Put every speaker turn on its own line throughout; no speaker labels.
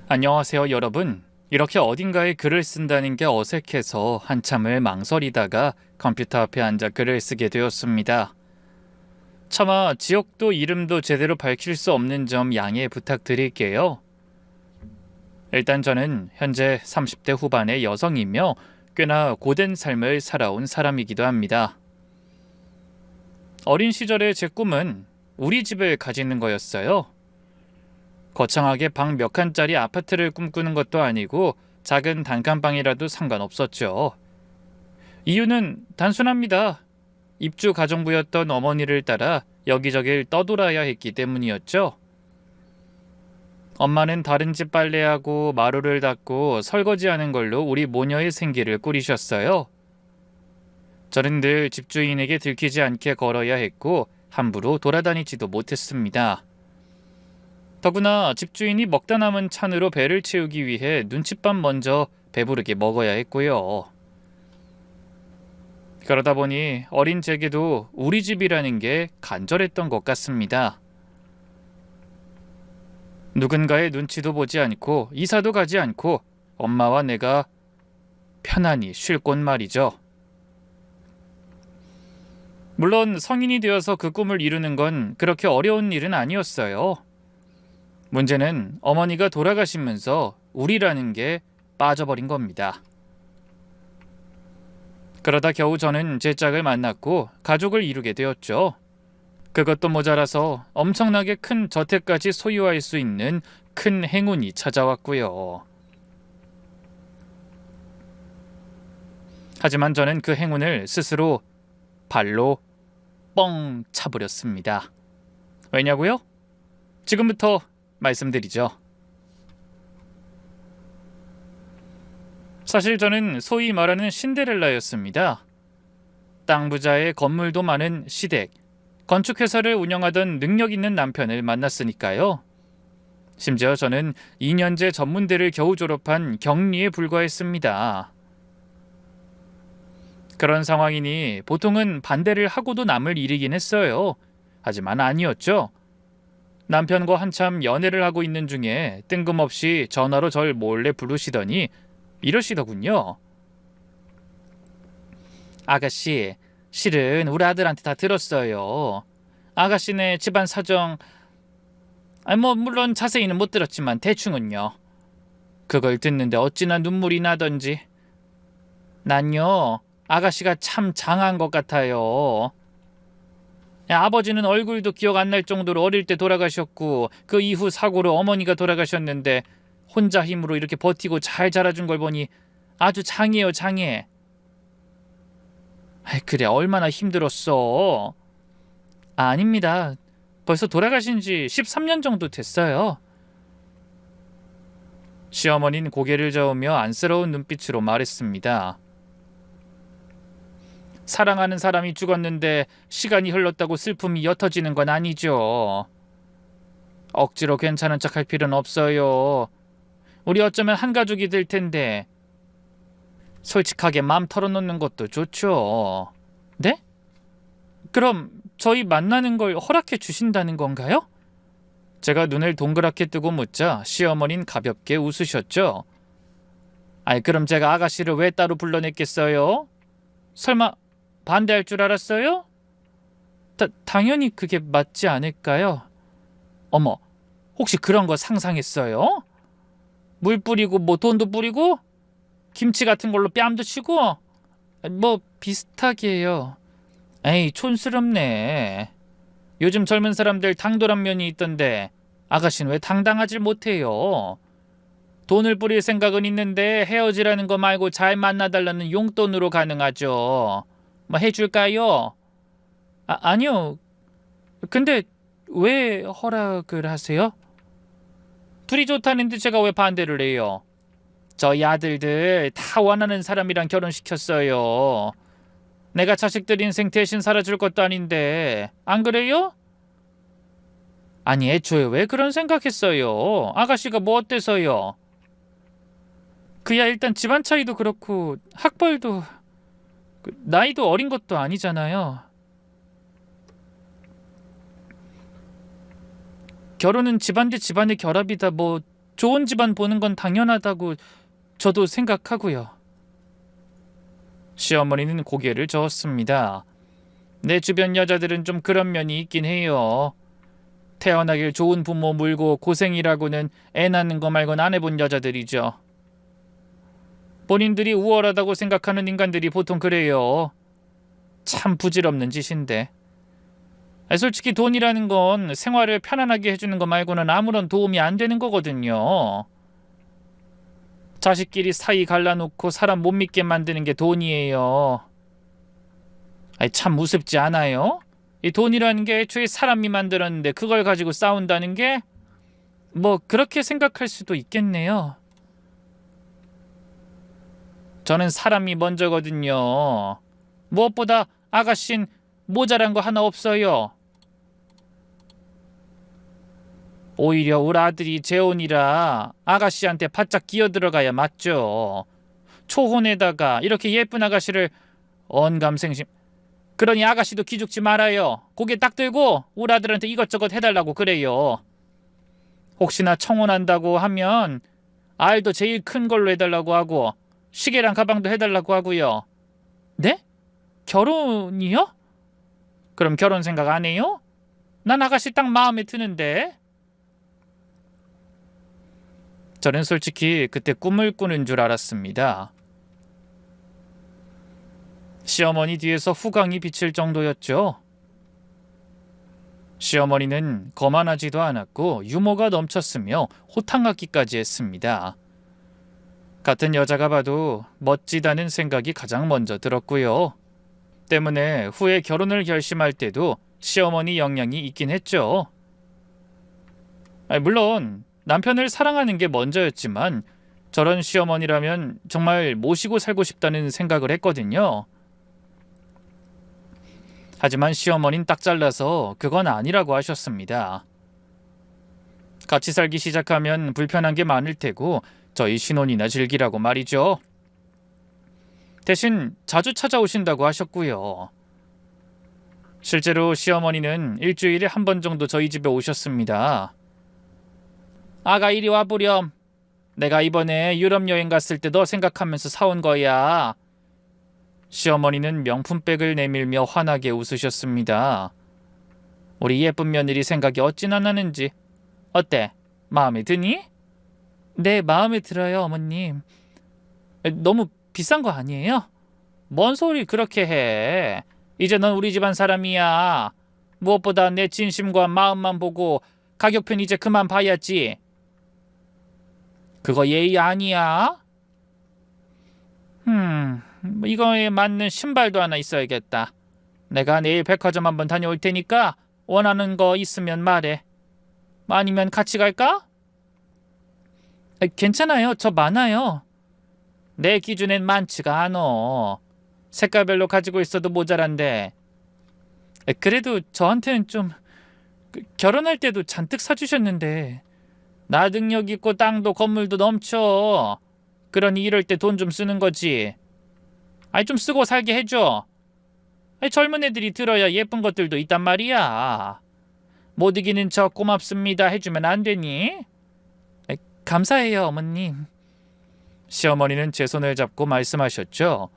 안녕하세요, 여러분. 이렇게 어딘가에 글을 쓴다는 게 어색해서 한참을 망설이다가 컴퓨터 앞에 앉아 글을 쓰게 되었습니다. 차마 지역도 이름도 제대로 밝힐 수 없는 점 양해 부탁드릴게요. 일단 저는 현재 30대 후반의 여성이며 꽤나 고된 삶을 살아온 사람이기도 합니다. 어린 시절의 제 꿈은 우리 집을 가지는 거였어요. 거창하게 방 몇 칸짜리 아파트를 꿈꾸는 것도 아니고 작은 단칸방이라도 상관없었죠. 이유는 단순합니다. 입주 가정부였던 어머니를 따라 여기저길 떠돌아야 했기 때문이었죠. 엄마는 다른 집 빨래하고 마루를 닦고 설거지하는 걸로 우리 모녀의 생계를 꾸리셨어요. 저는 늘 집주인에게 들키지 않게 걸어야 했고 함부로 돌아다니지도 못했습니다. 더구나 집주인이 먹다 남은 찬으로 배를 채우기 위해 눈칫밥 먼저 배부르게 먹어야 했고요. 그러다 보니 어린 제게도 우리 집이라는 게 간절했던 것 같습니다. 누군가의 눈치도 보지 않고 이사도 가지 않고 엄마와 내가 편안히 쉴 곳 말이죠. 물론 성인이 되어서 그 꿈을 이루는 건 그렇게 어려운 일은 아니었어요. 문제는 어머니가 돌아가시면서 우리라는 게 빠져버린 겁니다. 그러다 겨우 저는 제 짝을 만났고 가족을 이루게 되었죠. 그것도 모자라서 엄청나게 큰 저택까지 소유할 수 있는 큰 행운이 찾아왔고요. 하지만 저는 그 행운을 스스로 발로 뻥 차버렸습니다. 왜냐고요? 지금부터 말씀드리죠. 사실 저는 소위 말하는 신데렐라였습니다. 땅 부자의 건물도 많은 시댁, 건축회사를 운영하던 능력 있는 남편을 만났으니까요. 심지어 저는 2년제 전문대를 겨우 졸업한 격리에 불과했습니다. 그런 상황이니 보통은 반대를 하고도 남을 이르긴 했어요. 하지만 아니었죠. 남편과 한참 연애를 하고 있는 중에 뜬금없이 전화로 절 몰래 부르시더니 이러시더군요. 아가씨, 실은 우리 아들한테 다 들었어요. 아가씨네 집안 사정, 물론 자세히는 못 들었지만 대충은요. 그걸 듣는데 어찌나 눈물이 나던지. 난요, 아가씨가 참 장한 것 같아요. 아버지는 얼굴도 기억 안 날 정도로 어릴 때 돌아가셨고 그 이후 사고로 어머니가 돌아가셨는데 혼자 힘으로 이렇게 버티고 잘 자라준 걸 보니 아주 장이에요, 장해. 그래, 얼마나 힘들었어. 아닙니다. 벌써 돌아가신 지 13년 정도 됐어요. 시어머니는 고개를 저으며 안쓰러운 눈빛으로 말했습니다. 사랑하는 사람이 죽었는데 시간이 흘렀다고 슬픔이 옅어지는 건 아니죠. 억지로 괜찮은 척 할 필요는 없어요. 우리 어쩌면 한 가족이 될 텐데 솔직하게 마음 털어놓는 것도 좋죠. 네? 그럼 저희 만나는 걸 허락해 주신다는 건가요? 제가 눈을 동그랗게 뜨고 묻자 시어머니는 가볍게 웃으셨죠. 그럼 제가 아가씨를 왜 따로 불러냈겠어요? 설마 반대할 줄 알았어요? 당연히 그게 맞지 않을까요? 어머, 혹시 그런 거 상상했어요? 물 뿌리고 돈도 뿌리고 김치 같은 걸로 뺨도 치고 비슷하게요. 에이, 촌스럽네. 요즘 젊은 사람들 당돌한 면이 있던데 아가씨는 왜 당당하질 못해요? 돈을 뿌릴 생각은 있는데 헤어지라는 거 말고 잘 만나달라는 용돈으로 가능하죠. 해줄까요? 아니요. 근데 왜 허락을 하세요? 둘이 좋다는데 제가 왜 반대를 해요? 저희 아들들 다 원하는 사람이랑 결혼시켰어요. 내가 자식들 인생 대신 살아줄 것도 아닌데 안 그래요? 아니, 애초에 왜 그런 생각했어요? 아가씨가 뭐 어때서요? 그야 일단 집안 차이도 그렇고 학벌도 나이도 어린 것도 아니잖아요. 결혼은 집안 대 집안의 결합이다 좋은 집안 보는 건 당연하다고 저도 생각하고요. 시어머니는 고개를 저었습니다. 내 주변 여자들은 좀 그런 면이 있긴 해요. 태어나길 좋은 부모 물고 고생이라고는 애 낳는 거 말곤 안 해본 여자들이죠. 본인들이 우월하다고 생각하는 인간들이 보통 그래요. 참 부질없는 짓인데. 솔직히 돈이라는 건 생활을 편안하게 해주는 거 말고는 아무런 도움이 안 되는 거거든요. 자식끼리 사이 갈라놓고 사람 못 믿게 만드는 게 돈이에요. 참 우습지 않아요? 이 돈이라는 게 애초에 사람이 만들었는데 그걸 가지고 싸운다는 게 뭐 그렇게 생각할 수도 있겠네요. 저는 사람이 먼저거든요. 무엇보다 아가씨는 모자란 거 하나 없어요. 오히려 우리 아들이 재혼이라 아가씨한테 바짝 기어들어가야 맞죠. 초혼에다가 이렇게 예쁜 아가씨를 언감생심. 그러니 아가씨도 기죽지 말아요. 고개 딱 들고 우리 아들한테 이것저것 해달라고 그래요. 혹시나 청혼한다고 하면 알도 제일 큰 걸로 해달라고 하고 시계랑 가방도 해달라고 하고요. 네? 결혼이요? 그럼 결혼 생각 안 해요? 난 아가씨 딱 마음에 드는데. 저는 솔직히 그때 꿈을 꾸는 줄 알았습니다. 시어머니 뒤에서 후광이 비칠 정도였죠. 시어머니는 거만하지도 않았고 유머가 넘쳤으며 호탕하기까지 했습니다. 같은 여자가 봐도 멋지다는 생각이 가장 먼저 들었고요. 때문에 후에 결혼을 결심할 때도 시어머니 영향이 있긴 했죠. 물론 남편을 사랑하는 게 먼저였지만 저런 시어머니라면 정말 모시고 살고 싶다는 생각을 했거든요. 하지만 시어머니는 딱 잘라서 그건 아니라고 하셨습니다. 같이 살기 시작하면 불편한 게 많을 테고 저희 신혼이나 즐기라고 말이죠. 대신 자주 찾아오신다고 하셨고요. 실제로 시어머니는 일주일에 한 번 정도 저희 집에 오셨습니다. 아가 이리 와보렴. 내가 이번에 유럽 여행 갔을 때 너 생각하면서 사온 거야. 시어머니는 명품백을 내밀며 환하게 웃으셨습니다. 우리 예쁜 며느리 생각이 어찌나 나는지. 어때? 마음에 드니? 네, 마음에 들어요, 어머님. 너무 비싼 거 아니에요? 뭔 소리 그렇게 해. 이제 넌 우리 집안 사람이야. 무엇보다 내 진심과 마음만 보고 가격편 이제 그만 봐야지. 그거 예의 아니야? 이거에 맞는 신발도 하나 있어야겠다. 내가 내일 백화점 한번 다녀올 테니까 원하는 거 있으면 말해. 아니면 같이 갈까? 괜찮아요. 저 많아요. 내 기준엔 많지가 않어. 색깔별로 가지고 있어도 모자란데. 그래도 저한테는 좀 결혼할 때도 잔뜩 사주셨는데 나 능력 있고 땅도 건물도 넘쳐. 그러니 이럴 때 돈 좀 쓰는 거지. 좀 쓰고 살게 해줘. 젊은 애들이 들어야 예쁜 것들도 있단 말이야. 못 이기는 척 고맙습니다 해주면 안 되니? 감사해요, 어머님. 시어머니는 제 손을 잡고 말씀하셨죠.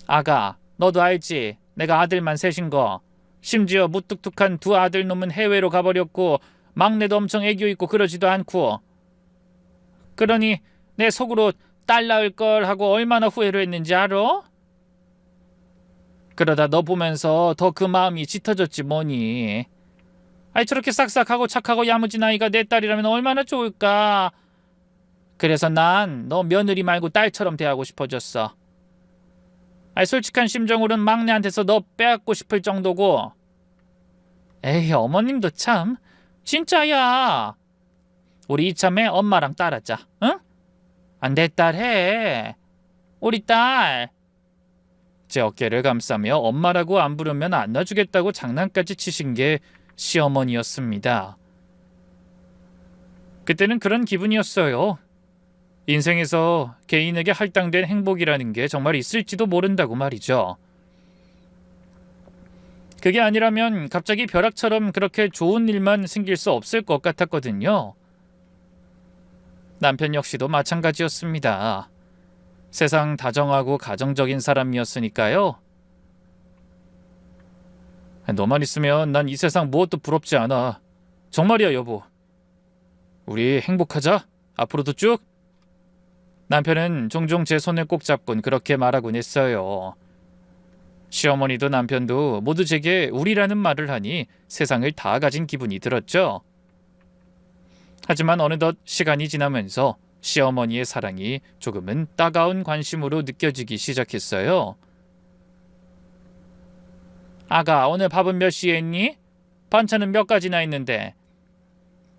아가, 너도 알지? 내가 아들만 셋인 거. 심지어 무뚝뚝한 두 아들 놈은 해외로 가버렸고 막내도 엄청 애교 있고 그러지도 않고. 그러니 내 속으로 딸 낳을 걸 하고 얼마나 후회를 했는지 알아? 그러다 너 보면서 더 그 마음이 짙어졌지 뭐니. 저렇게 싹싹하고 착하고 야무진 아이가 내 딸이라면 얼마나 좋을까. 그래서 난 너 며느리 말고 딸처럼 대하고 싶어졌어. 솔직한 심정으로는 막내한테서 너 빼앗고 싶을 정도고. 에이, 어머님도 참. 진짜야. 우리 이참에 엄마랑 딸하자. 응? 내 딸 해. 우리 딸. 제 어깨를 감싸며 엄마라고 안 부르면 안 놔주겠다고 장난까지 치신 게 시어머니였습니다. 그때는 그런 기분이었어요. 인생에서 개인에게 할당된 행복이라는 게 정말 있을지도 모른다고 말이죠. 그게 아니라면 갑자기 벼락처럼 그렇게 좋은 일만 생길 수 없을 것 같았거든요. 남편 역시도 마찬가지였습니다. 세상 다정하고 가정적인 사람이었으니까요. 너만 있으면 난 이 세상 무엇도 부럽지 않아. 정말이야, 여보. 우리 행복하자. 앞으로도 쭉. 남편은 종종 제 손을 꼭 잡곤 그렇게 말하곤 했어요. 시어머니도 남편도 모두 제게 우리라는 말을 하니 세상을 다 가진 기분이 들었죠. 하지만 어느덧 시간이 지나면서 시어머니의 사랑이 조금은 따가운 관심으로 느껴지기 시작했어요. 아가, 오늘 밥은 몇 시에 했니? 반찬은 몇 가지나 했는데.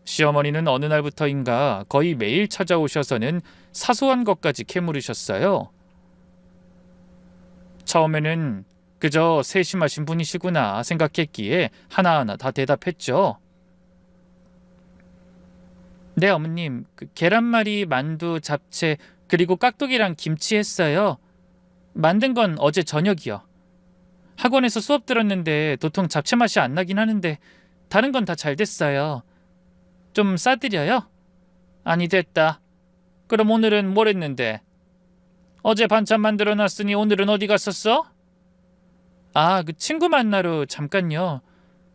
시어머니는 어느 날부터인가 거의 매일 찾아오셔서는 사소한 것까지 캐물으셨어요. 처음에는 그저 세심하신 분이시구나 생각했기에 하나하나 다 대답했죠. 네, 어머님. 계란말이, 만두, 잡채, 그리고 깍두기랑 김치 했어요. 만든 건 어제 저녁이요. 학원에서 수업 들었는데 도통 잡채 맛이 안 나긴 하는데 다른 건 다 잘 됐어요. 좀 싸드려요? 아니, 됐다. 그럼 오늘은 뭘 했는데? 어제 반찬 만들어놨으니 오늘은 어디 갔었어? 아, 그 친구 만나러 잠깐요.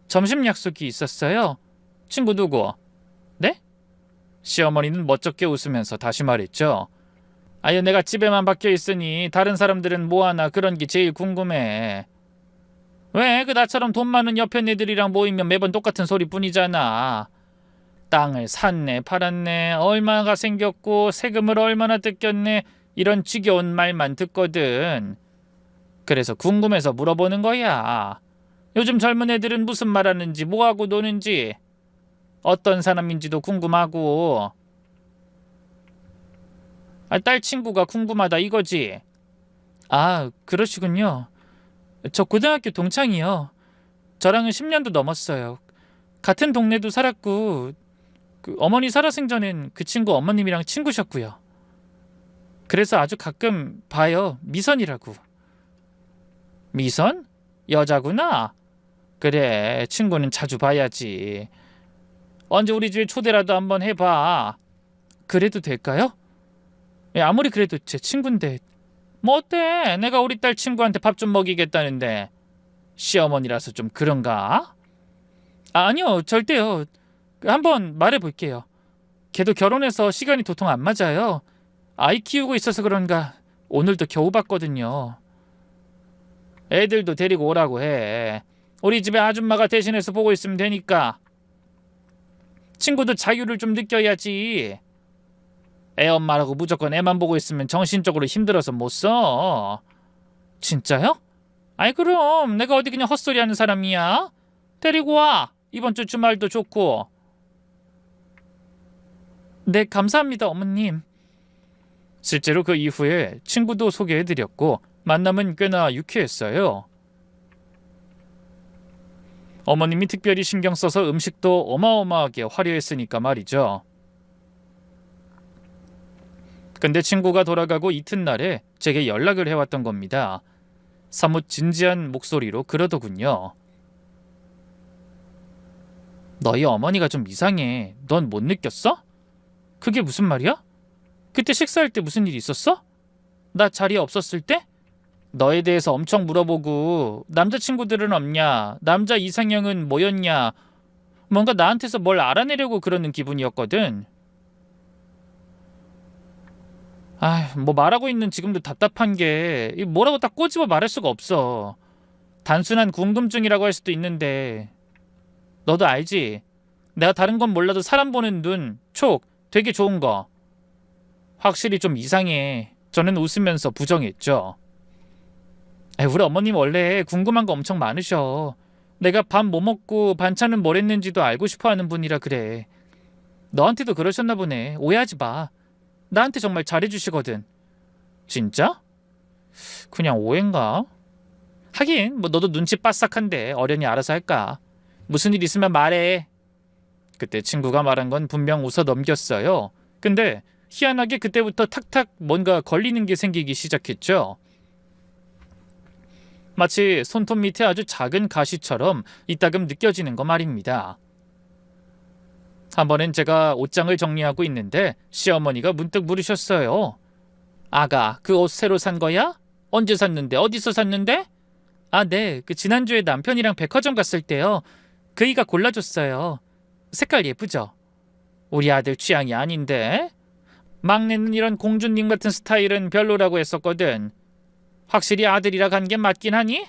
점심 약속이 있었어요. 친구 누구? 네? 시어머니는 멋쩍게 웃으면서 다시 말했죠. 아유, 내가 집에만 박혀 있으니 다른 사람들은 뭐하나 그런 게 제일 궁금해. 왜? 나처럼 돈 많은 옆에 애들이랑 모이면 매번 똑같은 소리뿐이잖아. 땅을 샀네, 팔았네, 얼마가 생겼고 세금을 얼마나 뜯겼네, 이런 지겨운 말만 듣거든. 그래서 궁금해서 물어보는 거야. 요즘 젊은 애들은 무슨 말하는지, 뭐하고 노는지, 어떤 사람인지도 궁금하고. 딸 친구가 궁금하다 이거지? 아, 그러시군요. 저 고등학교 동창이요. 저랑은 10년도 넘었어요. 같은 동네도 살았고, 어머니 살아생전엔 그 친구 어머님이랑 친구셨고요. 그래서 아주 가끔 봐요. 미선이라고. 미선? 여자구나? 그래, 친구는 자주 봐야지. 언제 우리 집에 초대라도 한번 해봐. 그래도 될까요? 아무리 그래도 제 친구인데. 뭐 어때? 내가 우리 딸 친구한테 밥 좀 먹이겠다는데. 시어머니라서 좀 그런가? 아니요, 절대요. 한번 말해볼게요. 걔도 결혼해서 시간이 도통 안 맞아요. 아이 키우고 있어서 그런가 오늘도 겨우 봤거든요. 애들도 데리고 오라고 해. 우리 집에 아줌마가 대신해서 보고 있으면 되니까. 친구도 자유를 좀 느껴야지. 애 엄마라고 무조건 애만 보고 있으면 정신적으로 힘들어서 못 써. 진짜요? 아이, 그럼 내가 어디 그냥 헛소리 하는 사람이야? 데리고 와. 이번 주 주말도 좋고. 네, 감사합니다, 어머님. 실제로 그 이후에 친구도 소개해드렸고 만남은 꽤나 유쾌했어요. 어머님이 특별히 신경 써서 음식도 어마어마하게 화려했으니까 말이죠. 근데 친구가 돌아가고 이튿날에 제게 연락을 해왔던 겁니다. 사뭇 진지한 목소리로 그러더군요. 너희 어머니가 좀 이상해. 넌 못 느꼈어? 그게 무슨 말이야? 그때 식사할 때 무슨 일 있었어? 나 자리에 없었을 때? 너에 대해서 엄청 물어보고 남자친구들은 없냐? 남자 이상형은 뭐였냐? 뭔가 나한테서 뭘 알아내려고 그러는 기분이었거든. 뭐 말하고 있는 지금도 답답한 게 뭐라고 딱 꼬집어 말할 수가 없어. 단순한 궁금증이라고 할 수도 있는데 너도 알지? 내가 다른 건 몰라도 사람 보는 눈, 촉 되게 좋은 거. 확실히 좀 이상해. 저는 웃으면서 부정했죠. 우리 어머님 원래 궁금한 거 엄청 많으셔. 내가 밥 뭐 먹고 반찬은 뭘 했는지도 알고 싶어하는 분이라 그래. 너한테도 그러셨나 보네. 오해하지 마. 나한테 정말 잘해주시거든. 진짜? 그냥 오해인가? 하긴 뭐 너도 눈치 빠싹한데 어련히 알아서 할까. 무슨 일 있으면 말해. 그때 친구가 말한 건 분명 웃어 넘겼어요. 근데 희한하게 그때부터 탁탁 뭔가 걸리는 게 생기기 시작했죠. 마치 손톱 밑에 아주 작은 가시처럼 이따금 느껴지는 거 말입니다. 한 번엔 제가 옷장을 정리하고 있는데 시어머니가 문득 물으셨어요. 아가, 그 옷 새로 산 거야? 언제 샀는데? 어디서 샀는데? 아, 네. 그 지난주에 남편이랑 백화점 갔을 때요. 그이가 골라줬어요. 색깔 예쁘죠? 우리 아들 취향이 아닌데? 막내는 이런 공주님 같은 스타일은 별로라고 했었거든. 확실히 아들이라 간 게 맞긴 하니?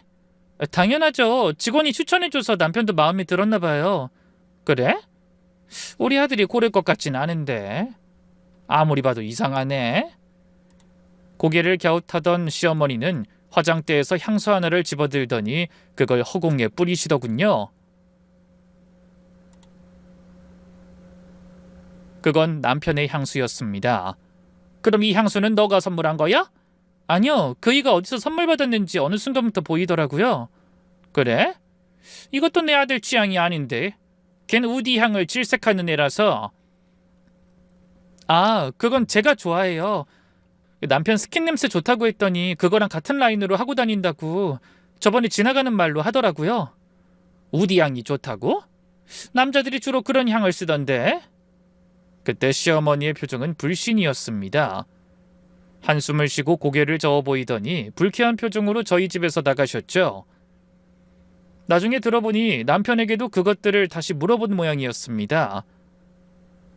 당연하죠. 직원이 추천해줘서 남편도 마음에 들었나 봐요. 그래? 우리 아들이 고를 것 같진 않은데. 아무리 봐도 이상하네. 고개를 갸웃하던 시어머니는 화장대에서 향수 하나를 집어들더니 그걸 허공에 뿌리시더군요. 그건 남편의 향수였습니다. 그럼 이 향수는 너가 선물한 거야? 아니요, 그이가 어디서 선물 받았는지 어느 순간부터 보이더라고요. 그래? 이것도 내 아들 취향이 아닌데. 걘 우디 향을 질색하는 애라서. 아, 그건 제가 좋아해요. 남편 스킨 냄새 좋다고 했더니 그거랑 같은 라인으로 하고 다닌다고 저번에 지나가는 말로 하더라고요. 우디 향이 좋다고? 남자들이 주로 그런 향을 쓰던데. 그때 시어머니의 표정은 불신이었습니다. 한숨을 쉬고 고개를 저어 보이더니 불쾌한 표정으로 저희 집에서 나가셨죠. 나중에 들어보니 남편에게도 그것들을 다시 물어본 모양이었습니다.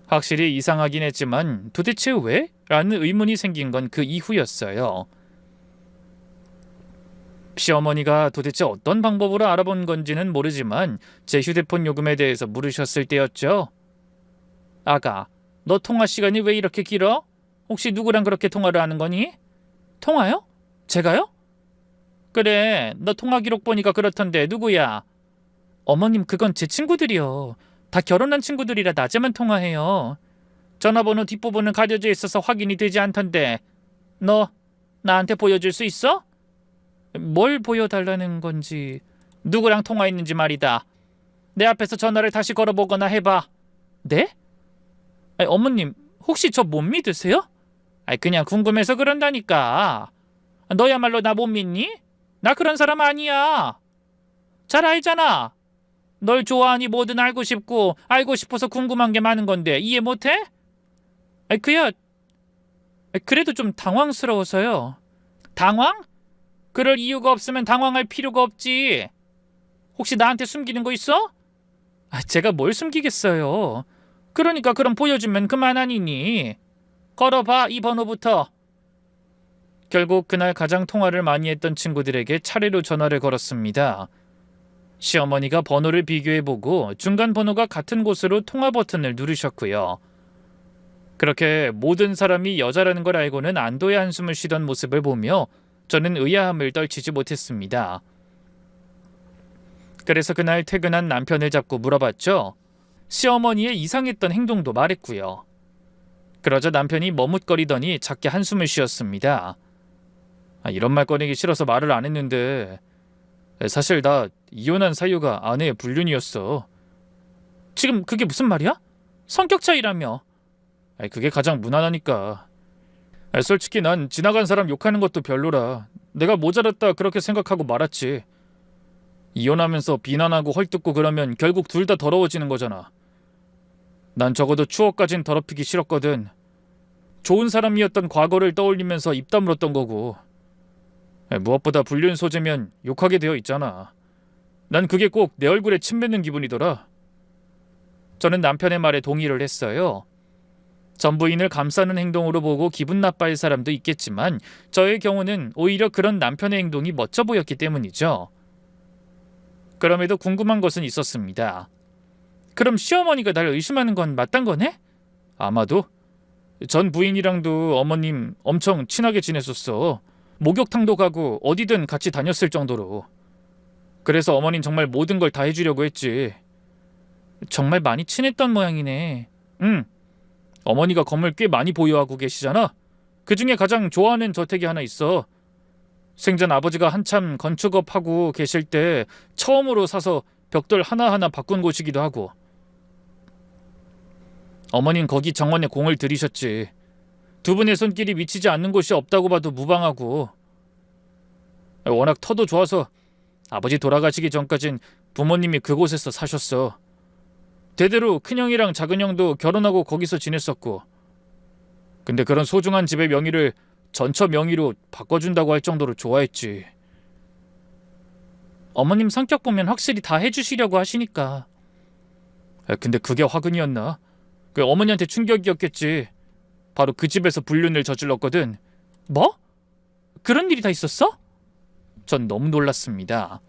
확실히 이상하긴 했지만 도대체 왜? 라는 의문이 생긴 건 그 이후였어요. 시어머니가 도대체 어떤 방법으로 알아본 건지는 모르지만 제 휴대폰 요금에 대해서 물으셨을 때였죠. 아가, 너 통화 시간이 왜 이렇게 길어? 혹시 누구랑 그렇게 통화를 하는 거니? 통화요? 제가요? 그래, 너 통화 기록 보니까 그렇던데 누구야? 어머님, 그건 제 친구들이요. 다 결혼한 친구들이라 낮에만 통화해요. 전화번호 뒷부분은 가려져 있어서 확인이 되지 않던데. 너 나한테 보여줄 수 있어? 뭘 보여달라는 건지. 누구랑 통화했는지 말이다. 내 앞에서 전화를 다시 걸어보거나 해봐. 네? 아니, 어머님, 혹시 저 못 믿으세요? 아니, 그냥 궁금해서 그런다니까. 너야말로 나 못 믿니? 나 그런 사람 아니야. 잘 알잖아. 널 좋아하니 뭐든 알고 싶고 알고 싶어서 궁금한 게 많은 건데 이해 못해? 아니, 그래도 좀 당황스러워서요. 당황? 그럴 이유가 없으면 당황할 필요가 없지. 혹시 나한테 숨기는 거 있어? 제가 뭘 숨기겠어요. 그러니까 그럼 보여주면 그만 아니니. 걸어봐, 이 번호부터. 결국 그날 가장 통화를 많이 했던 친구들에게 차례로 전화를 걸었습니다. 시어머니가 번호를 비교해보고 중간 번호가 같은 곳으로 통화 버튼을 누르셨고요. 그렇게 모든 사람이 여자라는 걸 알고는 안도의 한숨을 쉬던 모습을 보며 저는 의아함을 떨치지 못했습니다. 그래서 그날 퇴근한 남편을 잡고 물어봤죠. 시어머니의 이상했던 행동도 말했고요. 그러자 남편이 머뭇거리더니 작게 한숨을 쉬었습니다. 이런 말 꺼내기 싫어서 말을 안 했는데 사실 나 이혼한 사유가 아내의 불륜이었어. 지금 그게 무슨 말이야? 성격 차이라며. 그게 가장 무난하니까. 솔직히 난 지나간 사람 욕하는 것도 별로라. 내가 모자랐다 그렇게 생각하고 말았지. 이혼하면서 비난하고 헐뜯고 그러면 결국 둘 다 더러워지는 거잖아. 난 적어도 추억까진 더럽히기 싫었거든. 좋은 사람이었던 과거를 떠올리면서 입 다물었던 거고. 무엇보다 불륜 소재면 욕하게 되어 있잖아. 난 그게 꼭 내 얼굴에 침 뱉는 기분이더라. 저는 남편의 말에 동의를 했어요. 전 부인을 감싸는 행동으로 보고 기분 나빠할 사람도 있겠지만 저의 경우는 오히려 그런 남편의 행동이 멋져 보였기 때문이죠. 그럼에도 궁금한 것은 있었습니다. 그럼 시어머니가 날 의심하는 건 맞단 거네? 아마도. 전 부인이랑도 어머님 엄청 친하게 지냈었어. 목욕탕도 가고 어디든 같이 다녔을 정도로. 그래서 어머닌 정말 모든 걸 다 해주려고 했지. 정말 많이 친했던 모양이네. 응. 어머니가 건물 꽤 많이 보유하고 계시잖아. 그중에 가장 좋아하는 저택이 하나 있어. 생전 아버지가 한참 건축업하고 계실 때 처음으로 사서 벽돌 하나하나 바꾼 곳이기도 하고. 어머닌 거기 정원에 공을 들이셨지. 두 분의 손길이 미치지 않는 곳이 없다고 봐도 무방하고. 워낙 터도 좋아서 아버지 돌아가시기 전까진 부모님이 그곳에서 사셨어. 대대로 큰형이랑 작은형도 결혼하고 거기서 지냈었고. 근데 그런 소중한 집의 명의를 전처 명의로 바꿔준다고 할 정도로 좋아했지. 어머님 성격 보면 확실히 다 해주시려고 하시니까. 근데 그게 화근이었나? 그 어머니한테 충격이었겠지. 바로 그 집에서 불륜을 저질렀거든. 뭐? 그런 일이 다 있었어? 전 너무 놀랐습니다.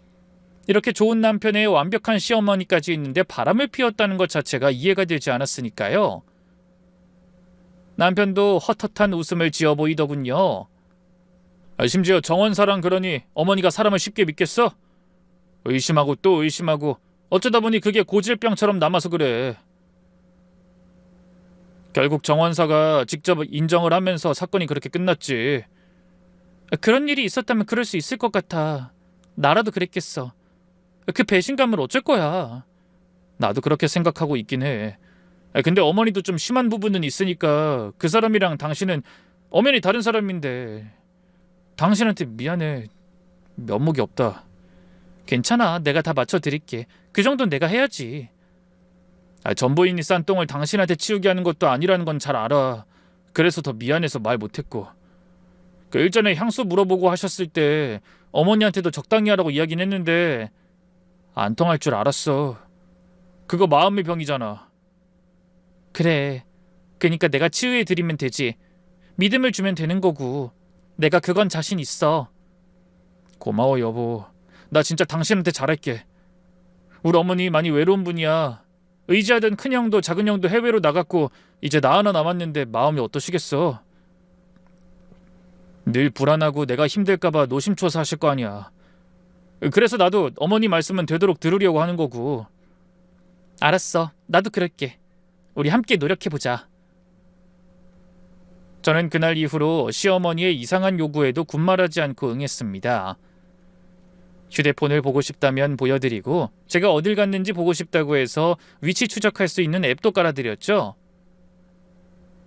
이렇게 좋은 남편의 완벽한 시어머니까지 있는데 바람을 피웠다는 것 자체가 이해가 되지 않았으니까요. 남편도 헛헛한 웃음을 지어 보이더군요. 심지어 정원사랑 그러니 어머니가 사람을 쉽게 믿겠어? 의심하고 또 의심하고 어쩌다 보니 그게 고질병처럼 남아서 그래. 결국 정원사가 직접 인정을 하면서 사건이 그렇게 끝났지. 그런 일이 있었다면 그럴 수 있을 것 같아. 나라도 그랬겠어. 그 배신감을 어쩔 거야. 나도 그렇게 생각하고 있긴 해. 근데 어머니도 좀 심한 부분은 있으니까 그 사람이랑 당신은 엄연히 다른 사람인데 당신한테 미안해. 면목이 없다. 괜찮아. 내가 다 맞춰드릴게. 그 정도는 내가 해야지. 전부인이 싼 똥을 당신한테 치우게 하는 것도 아니라는 건 잘 알아. 그래서 더 미안해서 말 못했고. 그 일전에 향수 물어보고 하셨을 때 어머니한테도 적당히 하라고 이야기는 했는데 안 통할 줄 알았어. 그거 마음의 병이잖아. 그래. 그러니까 내가 치유해드리면 되지. 믿음을 주면 되는 거고. 내가 그건 자신 있어. 고마워 여보. 나 진짜 당신한테 잘할게. 우리 어머니 많이 외로운 분이야. 의지하던 큰형도 작은형도 해외로 나갔고 이제 나 하나 남았는데 마음이 어떠시겠어. 늘 불안하고 내가 힘들까봐 노심초사 하실 거 아니야. 그래서 나도 어머니 말씀은 되도록 들으려고 하는 거고. 알았어. 나도 그럴게. 우리 함께 노력해보자. 저는 그날 이후로 시어머니의 이상한 요구에도 군말하지 않고 응했습니다. 휴대폰을 보고 싶다면 보여드리고 제가 어딜 갔는지 보고 싶다고 해서 위치 추적할 수 있는 앱도 깔아드렸죠.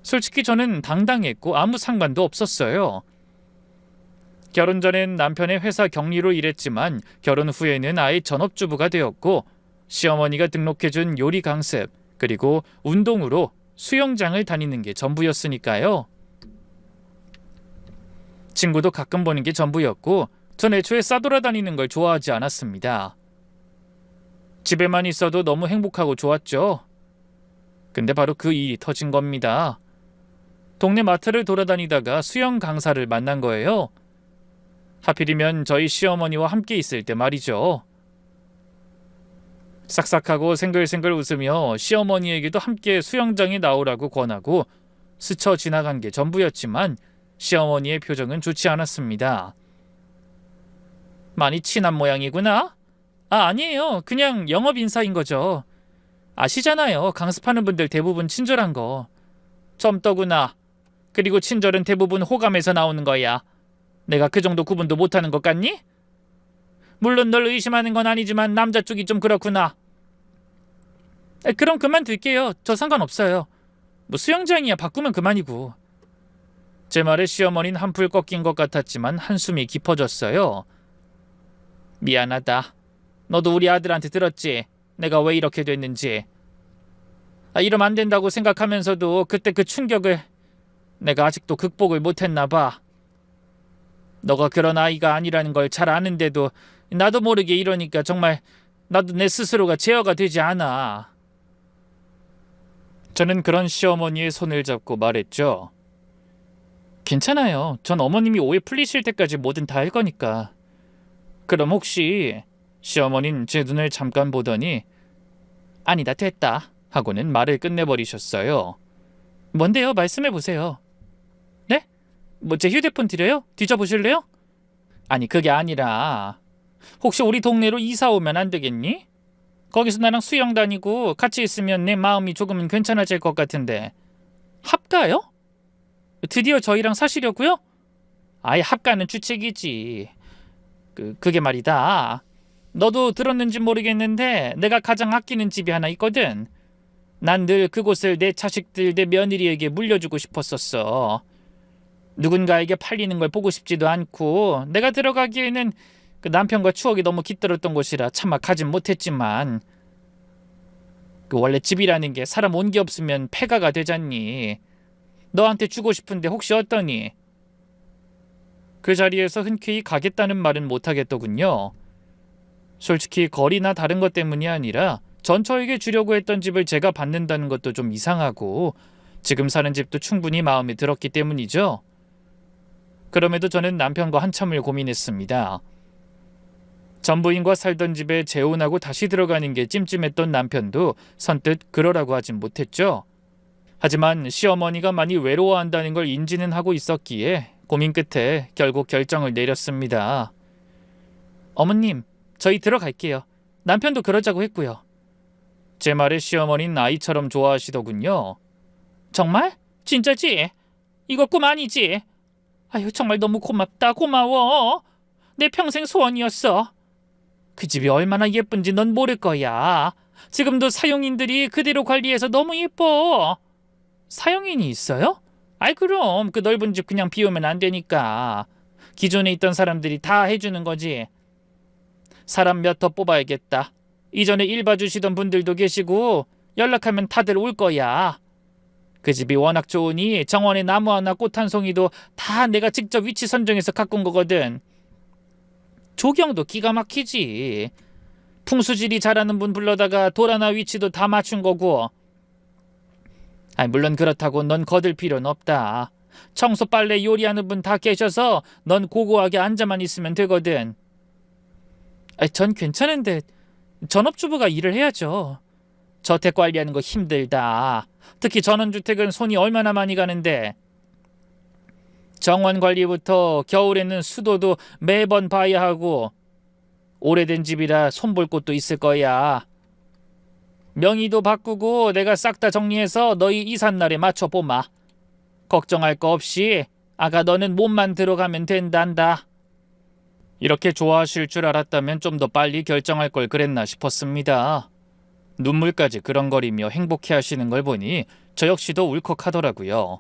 솔직히 저는 당당했고 아무 상관도 없었어요. 결혼 전엔 남편의 회사 격리로 일했지만 결혼 후에는 아예 전업주부가 되었고 시어머니가 등록해준 요리 강습 그리고 운동으로 수영장을 다니는 게 전부였으니까요. 친구도 가끔 보는 게 전부였고 전 애초에 싸돌아다니는 걸 좋아하지 않았습니다. 집에만 있어도 너무 행복하고 좋았죠. 근데 바로 그 일이 터진 겁니다. 동네 마트를 돌아다니다가 수영 강사를 만난 거예요. 하필이면 저희 시어머니와 함께 있을 때 말이죠. 싹싹하고 생글생글 웃으며 시어머니에게도 함께 수영장에 나오라고 권하고 스쳐 지나간 게 전부였지만 시어머니의 표정은 좋지 않았습니다. 많이 친한 모양이구나? 아니에요. 그냥 영업 인사인 거죠. 아시잖아요. 강습하는 분들 대부분 친절한 거. 젊더구나. 그리고 친절은 대부분 호감에서 나오는 거야. 내가 그 정도 구분도 못하는 것 같니? 물론 널 의심하는 건 아니지만 남자 쪽이 좀 그렇구나. 그럼 그만둘게요. 저 상관없어요. 뭐 수영장이야 바꾸면 그만이고. 제 말에 시어머니는 한풀 꺾인 것 같았지만 한숨이 깊어졌어요. 미안하다. 너도 우리 아들한테 들었지? 내가 왜 이렇게 됐는지. 이러면 안 된다고 생각하면서도 그때 그 충격을 내가 아직도 극복을 못했나 봐. 너가 그런 아이가 아니라는 걸 잘 아는데도 나도 모르게 이러니까 정말 나도 내 스스로가 제어가 되지 않아. 저는 그런 시어머니의 손을 잡고 말했죠. 괜찮아요. 전 어머님이 오해 풀리실 때까지 뭐든 다 할 거니까. 그럼 혹시 시어머니는 제 눈을 잠깐 보더니 아니다 됐다 하고는 말을 끝내버리셨어요. 뭔데요? 말씀해보세요. 네? 뭐 제 휴대폰 드려요? 뒤져보실래요? 아니 그게 아니라 혹시 우리 동네로 이사 오면 안 되겠니? 거기서 나랑 수영 다니고 같이 있으면 내 마음이 조금은 괜찮아질 것 같은데. 합가요? 드디어 저희랑 사시려고요? 아예 합가는 주책이지. 그게 말이다. 너도 들었는지 모르겠는데 내가 가장 아끼는 집이 하나 있거든. 난 늘 그곳을 내 자식들, 내 며느리에게 물려주고 싶었었어. 누군가에게 팔리는 걸 보고 싶지도 않고 내가 들어가기에는 그 남편과 추억이 너무 깃들었던 곳이라 차마 가진 못했지만 그 원래 집이라는 게 사람 온기 없으면 폐가가 되잖니. 너한테 주고 싶은데 혹시 어떠니? 그 자리에서 흔쾌히 가겠다는 말은 못하겠더군요. 솔직히 거리나 다른 것 때문이 아니라 전처에게 주려고 했던 집을 제가 받는다는 것도 좀 이상하고 지금 사는 집도 충분히 마음에 들었기 때문이죠. 그럼에도 저는 남편과 한참을 고민했습니다. 전 부인과 살던 집에 재혼하고 다시 들어가는 게 찜찜했던 남편도 선뜻 그러라고 하진 못했죠. 하지만 시어머니가 많이 외로워한다는 걸 인지는 하고 있었기에 고민 끝에 결국 결정을 내렸습니다. 어머님, 저희 들어갈게요. 남편도 그러자고 했고요. 제 말에 시어머니는 아이처럼 좋아하시더군요. 정말? 진짜지? 이거 꿈 아니지? 아유, 정말 너무 고맙다. 고마워. 내 평생 소원이었어. 그 집이 얼마나 예쁜지 넌 모를 거야. 지금도 사용인들이 그대로 관리해서 너무 예뻐. 사용인이 있어요? 아이 그럼 그 넓은 집 그냥 비우면 안 되니까. 기존에 있던 사람들이 다 해주는 거지. 사람 몇 더 뽑아야겠다. 이전에 일 봐주시던 분들도 계시고 연락하면 다들 올 거야. 그 집이 워낙 좋으니 정원에 나무 하나 꽃 한 송이도 다 내가 직접 위치 선정해서 가꾼 거거든. 조경도 기가 막히지. 풍수지리 잘하는 분 불러다가 돌 하나 위치도 다 맞춘 거고. 물론 그렇다고 넌 거들 필요는 없다. 청소 빨래 요리하는 분 다 계셔서 넌 고고하게 앉아만 있으면 되거든. 전 괜찮은데 전업주부가 일을 해야죠. 저택 관리하는 거 힘들다. 특히 전원주택은 손이 얼마나 많이 가는데. 정원 관리부터 겨울에는 수도도 매번 봐야 하고 오래된 집이라 손볼 곳도 있을 거야. 명의도 바꾸고 내가 싹 다 정리해서 너희 이삿날에 맞춰보마. 걱정할 거 없이 아가 너는 몸만 들어가면 된단다. 이렇게 좋아하실 줄 알았다면 좀 더 빨리 결정할 걸 그랬나 싶었습니다. 눈물까지 그렁거리며 행복해하시는 걸 보니 저 역시도 울컥하더라고요.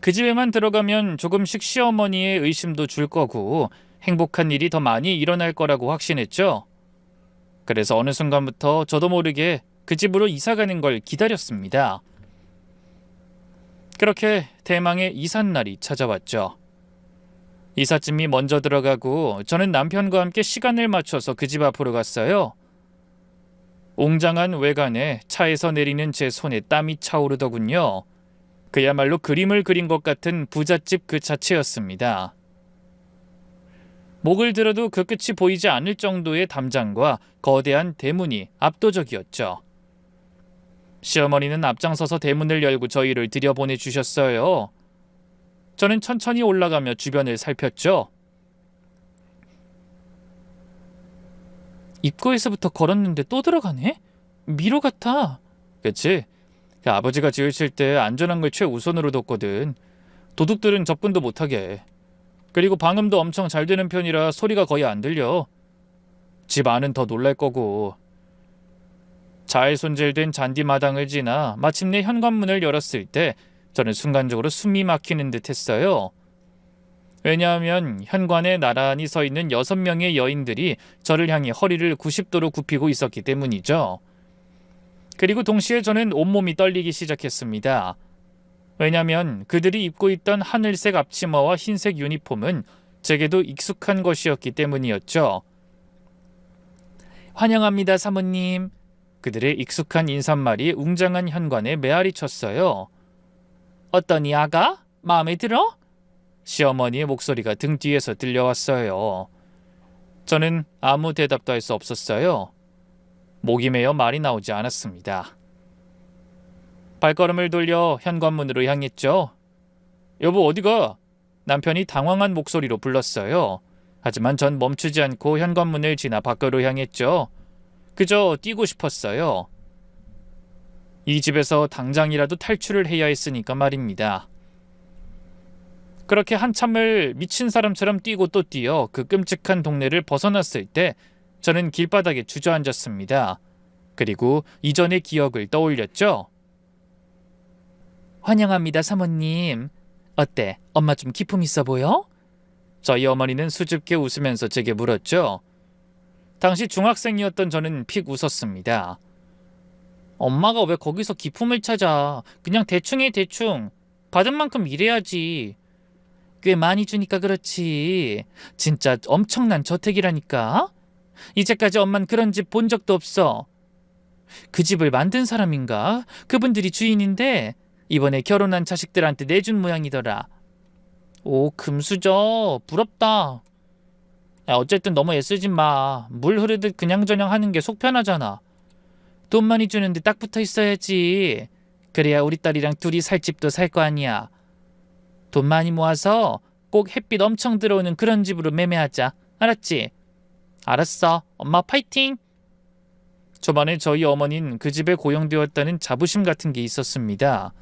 그 집에만 들어가면 조금씩 시어머니의 의심도 줄 거고 행복한 일이 더 많이 일어날 거라고 확신했죠. 그래서 어느 순간부터 저도 모르게 그 집으로 이사가는 걸 기다렸습니다. 그렇게 대망의 이삿날이 찾아왔죠. 이삿짐이 먼저 들어가고 저는 남편과 함께 시간을 맞춰서 그 집 앞으로 갔어요. 웅장한 외관에 차에서 내리는 제 손에 땀이 차오르더군요. 그야말로 그림을 그린 것 같은 부잣집 그 자체였습니다. 목을 들어도 그 끝이 보이지 않을 정도의 담장과 거대한 대문이 압도적이었죠. 시어머니는 앞장서서 대문을 열고 저희를 들여보내주셨어요. 저는 천천히 올라가며 주변을 살폈죠. 입구에서부터 걸었는데 또 들어가네? 미로 같아. 그치? 아버지가 지으실 때 안전한 걸 최우선으로 뒀거든. 도둑들은 접근도 못하게. 그리고 방음도 엄청 잘 되는 편이라 소리가 거의 안 들려. 집 안은 더 놀랄 거고. 잘 손질된 잔디마당을 지나 마침내 현관문을 열었을 때 저는 순간적으로 숨이 막히는 듯 했어요. 왜냐하면 현관에 나란히 서 있는 6명의 여인들이 저를 향해 허리를 90도로 굽히고 있었기 때문이죠. 그리고 동시에 저는 온몸이 떨리기 시작했습니다. 왜냐하면 그들이 입고 있던 하늘색 앞치마와 흰색 유니폼은 제게도 익숙한 것이었기 때문이었죠. 환영합니다, 사모님. 그들의 익숙한 인사말이 웅장한 현관에 메아리 쳤어요. 어떠니 아가? 마음에 들어? 시어머니의 목소리가 등 뒤에서 들려왔어요. 저는 아무 대답도 할 수 없었어요. 목이 메어 말이 나오지 않았습니다. 발걸음을 돌려 현관문으로 향했죠. 여보 어디가? 남편이 당황한 목소리로 불렀어요. 하지만 전 멈추지 않고 현관문을 지나 밖으로 향했죠. 그저 뛰고 싶었어요. 이 집에서 당장이라도 탈출을 해야 했으니까 말입니다. 그렇게 한참을 미친 사람처럼 뛰고 또 뛰어 그 끔찍한 동네를 벗어났을 때 저는 길바닥에 주저앉았습니다. 그리고 이전의 기억을 떠올렸죠. 환영합니다, 사모님. 어때? 엄마 좀 기품 있어 보여? 저희 어머니는 수줍게 웃으면서 제게 물었죠. 당시 중학생이었던 저는 픽 웃었습니다. 엄마가 왜 거기서 기품을 찾아. 그냥 대충 해 대충. 받은 만큼 일해야지. 꽤 많이 주니까 그렇지. 진짜 엄청난 저택이라니까. 이제까지 엄만 그런 집 본 적도 없어. 그 집을 만든 사람인가? 그분들이 주인인데 이번에 결혼한 자식들한테 내준 모양이더라. 오, 금수저. 부럽다. 야, 어쨌든 너무 애쓰지 마. 물 흐르듯 그냥저냥 하는 게 속 편하잖아. 돈 많이 주는데 딱 붙어 있어야지. 그래야 우리 딸이랑 둘이 살 집도 살 거 아니야. 돈 많이 모아서 꼭 햇빛 엄청 들어오는 그런 집으로 매매하자. 알았지? 알았어. 엄마 파이팅! 초반에 저희 어머니는 그 집에 고용되었다는 자부심 같은 게 있었습니다.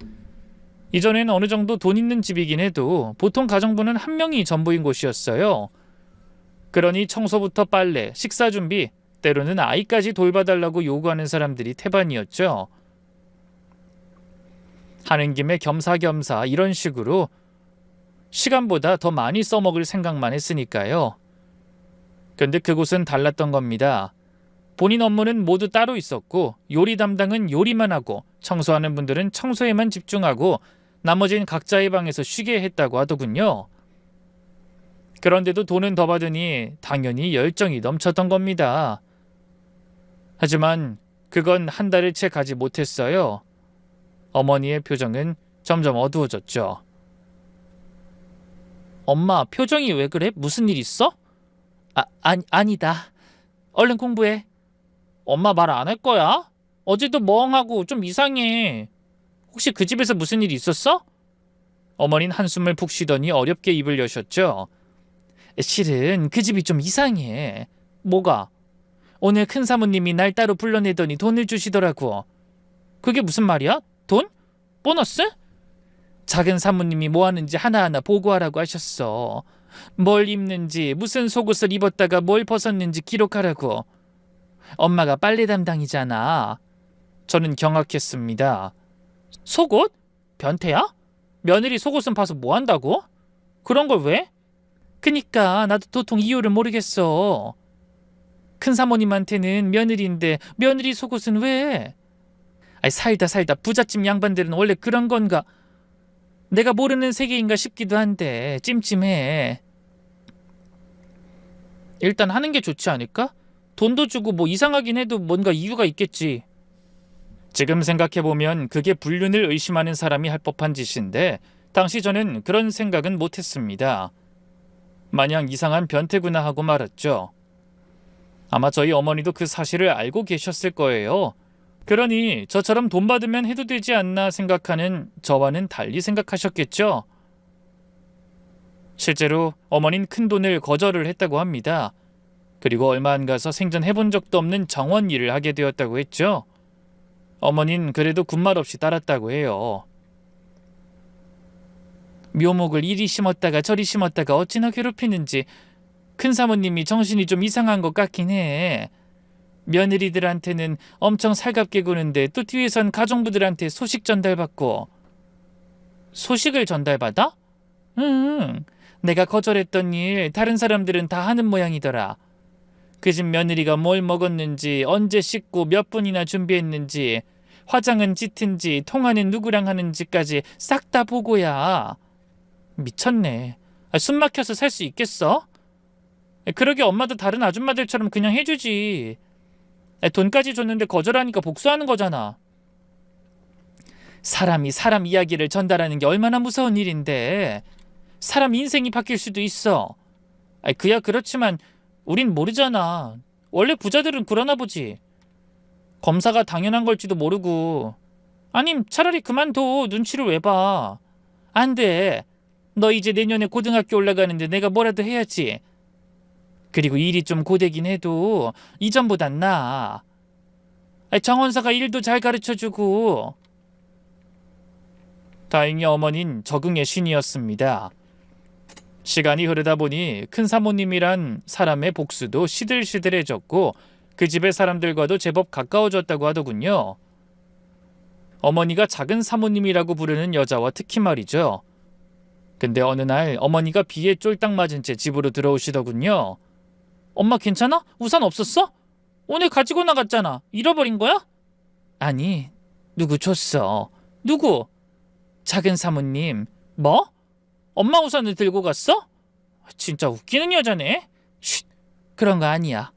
이전에는 어느 정도 돈 있는 집이긴 해도 보통 가정부는 한 명이 전부인 곳이었어요. 그러니 청소부터 빨래, 식사 준비, 때로는 아이까지 돌봐달라고 요구하는 사람들이 태반이었죠. 하는 김에 겸사겸사 이런 식으로 시간보다 더 많이 써먹을 생각만 했으니까요. 근데 그곳은 달랐던 겁니다. 본인 업무는 모두 따로 있었고 요리 담당은 요리만 하고 청소하는 분들은 청소에만 집중하고 나머지는 각자의 방에서 쉬게 했다고 하더군요. 그런데도 돈은 더 받으니 당연히 열정이 넘쳤던 겁니다. 하지만 그건 한 달을 채 가지 못했어요. 어머니의 표정은 점점 어두워졌죠. 엄마, 표정이 왜 그래? 무슨 일 있어? 아니다. 얼른 공부해. 엄마 말 안 할 거야? 어제도 멍하고 좀 이상해. 혹시 그 집에서 무슨 일 있었어? 어머니는 한숨을 푹 쉬더니 어렵게 입을 여셨죠. 실은 그 집이 좀 이상해. 뭐가? 오늘 큰 사모님이 날 따로 불러내더니 돈을 주시더라고. 그게 무슨 말이야? 돈? 보너스? 작은 사모님이 뭐 하는지 하나하나 보고하라고 하셨어. 뭘 입는지, 무슨 속옷을 입었다가 뭘 벗었는지 기록하라고. 엄마가 빨래 담당이잖아. 저는 경악했습니다. 속옷? 변태야? 며느리 속옷은 봐서 뭐 한다고? 그런 걸 왜? 그니까 나도 도통 이유를 모르겠어. 큰 사모님한테는 며느리인데 며느리 속옷은 왜? 살다 부잣집 양반들은 원래 그런 건가? 내가 모르는 세계인가 싶기도 한데 찜찜해. 일단 하는 게 좋지 않을까? 돈도 주고 뭐 이상하긴 해도 뭔가 이유가 있겠지. 지금 생각해보면 그게 불륜을 의심하는 사람이 할 법한 짓인데 당시 저는 그런 생각은 못했습니다. 마냥 이상한 변태구나 하고 말았죠. 아마 저희 어머니도 그 사실을 알고 계셨을 거예요. 그러니 저처럼 돈 받으면 해도 되지 않나 생각하는 저와는 달리 생각하셨겠죠. 실제로 어머니는 큰 돈을 거절을 했다고 합니다. 그리고 얼마 안 가서 생전 해본 적도 없는 정원 일을 하게 되었다고 했죠. 어머니는 그래도 군말 없이 따랐다고 해요. 묘목을 이리 심었다가 저리 심었다가 어찌나 괴롭히는지 큰 사모님이 정신이 좀 이상한 것 같긴 해. 며느리들한테는 엄청 살갑게 구는데 또 뒤에선 가정부들한테 소식 전달받고. 소식을 전달받아? 응. 내가 거절했던 일 다른 사람들은 다 하는 모양이더라. 그 집 며느리가 뭘 먹었는지, 언제 씻고 몇 분이나 준비했는지, 화장은 짙은지, 통화는 누구랑 하는지까지 싹 다 보고야. 미쳤네. 숨 막혀서 살 수 있겠어? 그러게 엄마도 다른 아줌마들처럼 그냥 해주지. 돈까지 줬는데 거절하니까 복수하는 거잖아. 사람이 사람 이야기를 전달하는 게 얼마나 무서운 일인데. 사람 인생이 바뀔 수도 있어. 그야 그렇지만 우린 모르잖아. 원래 부자들은 그러나 보지. 검사가 당연한 걸지도 모르고. 아님 차라리 그만둬. 눈치를 왜 봐. 안 돼. 너 이제 내년에 고등학교 올라가는데 내가 뭐라도 해야지. 그리고 일이 좀 고되긴 해도 이전보단 나아. 정원사가 일도 잘 가르쳐주고. 다행히 어머니는 적응의 신이었습니다. 시간이 흐르다 보니 큰 사모님이란 사람의 복수도 시들시들해졌고 그 집의 사람들과도 제법 가까워졌다고 하더군요. 어머니가 작은 사모님이라고 부르는 여자와 특히 말이죠. 근데 어느 날 어머니가 비에 쫄딱 맞은 채 집으로 들어오시더군요. 엄마 괜찮아? 우산 없었어? 오늘 가지고 나갔잖아. 잃어버린 거야? 아니, 누구 줬어? 누구? 작은 사모님. 뭐? 엄마 우산을 들고 갔어? 진짜 웃기는 여자네. 쉿, 그런 거 아니야.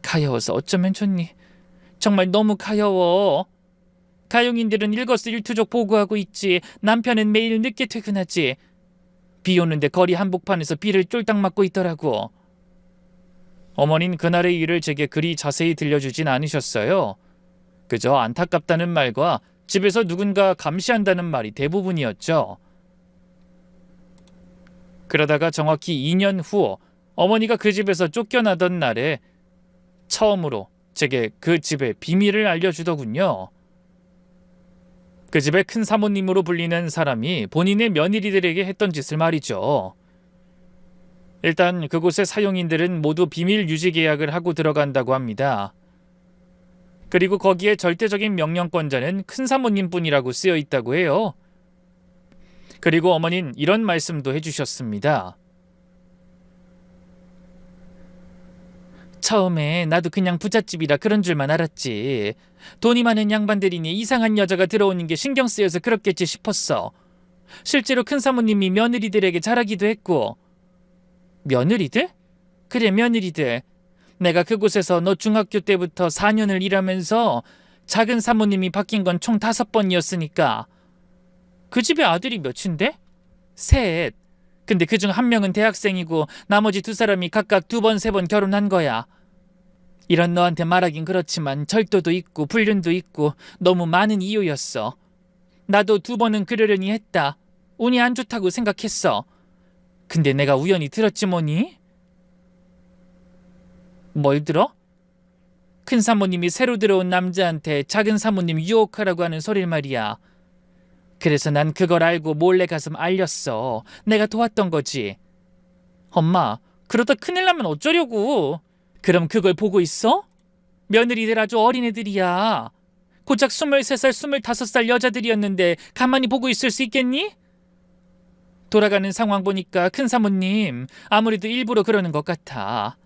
가여워서 어쩌면 좋니? 정말 너무 가여워. 가용인들은 일거수일투족 보고하고 있지. 남편은 매일 늦게 퇴근하지. 비 오는데 거리 한복판에서 비를 쫄딱 맞고 있더라고. 어머니는 그날의 일을 제게 그리 자세히 들려주진 않으셨어요. 그저 안타깝다는 말과 집에서 누군가 감시한다는 말이 대부분이었죠. 그러다가 정확히 2년 후 어머니가 그 집에서 쫓겨나던 날에 처음으로 제게 그 집의 비밀을 알려주더군요. 그 집의 큰 사모님으로 불리는 사람이 본인의 며느리들에게 했던 짓을 말이죠. 일단 그곳의 사용인들은 모두 비밀 유지 계약을 하고 들어간다고 합니다. 그리고 거기에 절대적인 명령권자는 큰 사모님뿐이라고 쓰여 있다고 해요. 그리고 어머니는 이런 말씀도 해주셨습니다. 처음에 나도 그냥 부잣집이라 그런 줄만 알았지. 돈이 많은 양반들이니 이상한 여자가 들어오는 게 신경 쓰여서 그렇겠지 싶었어. 실제로 큰 사모님이 며느리들에게 잘하기도 했고. 며느리들? 그래, 며느리들. 내가 그곳에서 너 중학교 때부터 4년을 일하면서 작은 사모님이 바뀐 건 총 5번이었으니까. 그 집에 아들이 몇인데? 셋. 근데 그중 한 명은 대학생이고 나머지 2사람이 각각 2번, 3번 결혼한 거야. 이런 너한테 말하긴 그렇지만 절도도 있고 불륜도 있고 너무 많은 이유였어. 나도 2번은 그러려니 했다. 운이 안 좋다고 생각했어. 근데 내가 우연히 들었지 뭐니? 뭘 들어? 큰 사모님이 새로 들어온 남자한테 작은 사모님 유혹하라고 하는 소리를 말이야. 그래서 난 그걸 알고 몰래 가서 알렸어. 내가 도왔던 거지. 엄마, 그러다 큰일 나면 어쩌려고. 그럼 그걸 보고 있어? 며느리들 아주 어린애들이야. 고작 23살, 25살 여자들이었는데 가만히 보고 있을 수 있겠니? 돌아가는 상황 보니까 큰 사모님 아무래도 일부러 그러는 것 같아.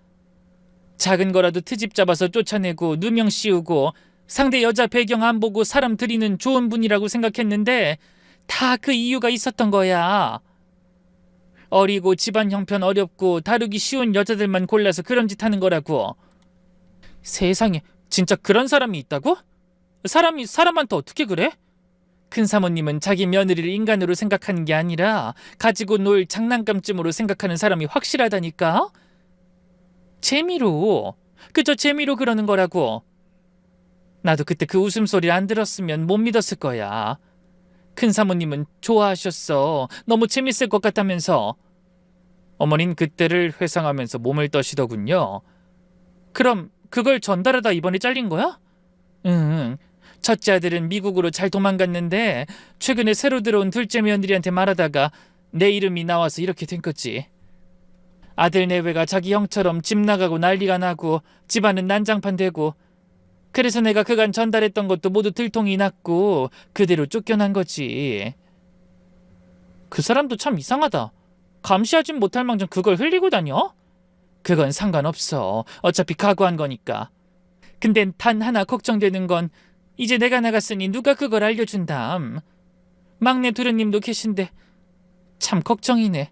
작은 거라도 트집 잡아서 쫓아내고 누명 씌우고 상대 여자 배경 안 보고 사람 들이는 좋은 분이라고 생각했는데 다 그 이유가 있었던 거야. 어리고 집안 형편 어렵고 다루기 쉬운 여자들만 골라서 그런 짓 하는 거라고. 세상에, 진짜 그런 사람이 있다고? 사람이 사람한테 어떻게 그래? 큰 사모님은 자기 며느리를 인간으로 생각하는 게 아니라 가지고 놀 장난감쯤으로 생각하는 사람이 확실하다니까? 재미로, 그저 재미로 그러는 거라고. 나도 그때 그 웃음소리를 안 들었으면 못 믿었을 거야. 큰 사모님은 좋아하셨어. 너무 재밌을 것 같다면서. 어머닌 그때를 회상하면서 몸을 떠시더군요. 그럼 그걸 전달하다 이번에 잘린 거야? 응. 첫째 아들은 미국으로 잘 도망갔는데 최근에 새로 들어온 둘째 며느리한테 말하다가 내 이름이 나와서 이렇게 된 거지. 아들 내외가 자기 형처럼 집 나가고 난리가 나고 집안은 난장판 되고, 그래서 내가 그간 전달했던 것도 모두 들통이 났고 그대로 쫓겨난 거지. 그 사람도 참 이상하다. 감시하진 못할 망정 그걸 흘리고 다녀? 그건 상관없어. 어차피 각오한 거니까. 근데 단 하나 걱정되는 건 이제 내가 나갔으니 누가 그걸 알려준담. 막내 도련님도 계신데 참 걱정이네.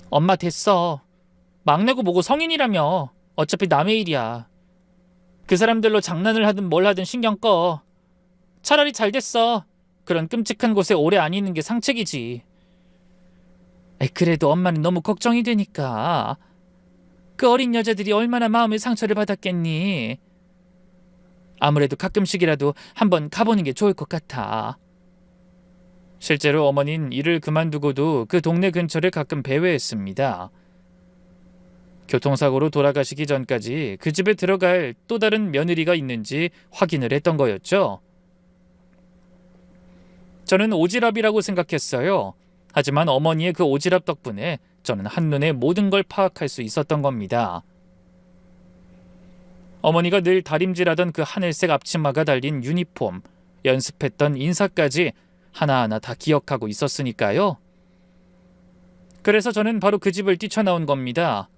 엄마 됐어. 막내고 뭐고 성인이라며. 어차피 남의 일이야. 그 사람들로 장난을 하든 뭘 하든 신경 꺼. 차라리 잘 됐어. 그런 끔찍한 곳에 오래 안 있는 게 상책이지. 그래도 엄마는 너무 걱정이 되니까. 그 어린 여자들이 얼마나 마음의 상처를 받았겠니. 아무래도 가끔씩이라도 한번 가보는 게 좋을 것 같아. 실제로 어머니는 일을 그만두고도 그 동네 근처를 가끔 배회했습니다. 교통사고로 돌아가시기 전까지 그 집에 들어갈 또 다른 며느리가 있는지 확인을 했던 거였죠. 저는 오지랖이라고 생각했어요. 하지만 어머니의 그 오지랖 덕분에 저는 한눈에 모든 걸 파악할 수 있었던 겁니다. 어머니가 늘 다림질하던 그 하늘색 앞치마가 달린 유니폼, 연습했던 인사까지 하나하나 다 기억하고 있었으니까요. 그래서 저는 바로 그 집을 뛰쳐나온 겁니다.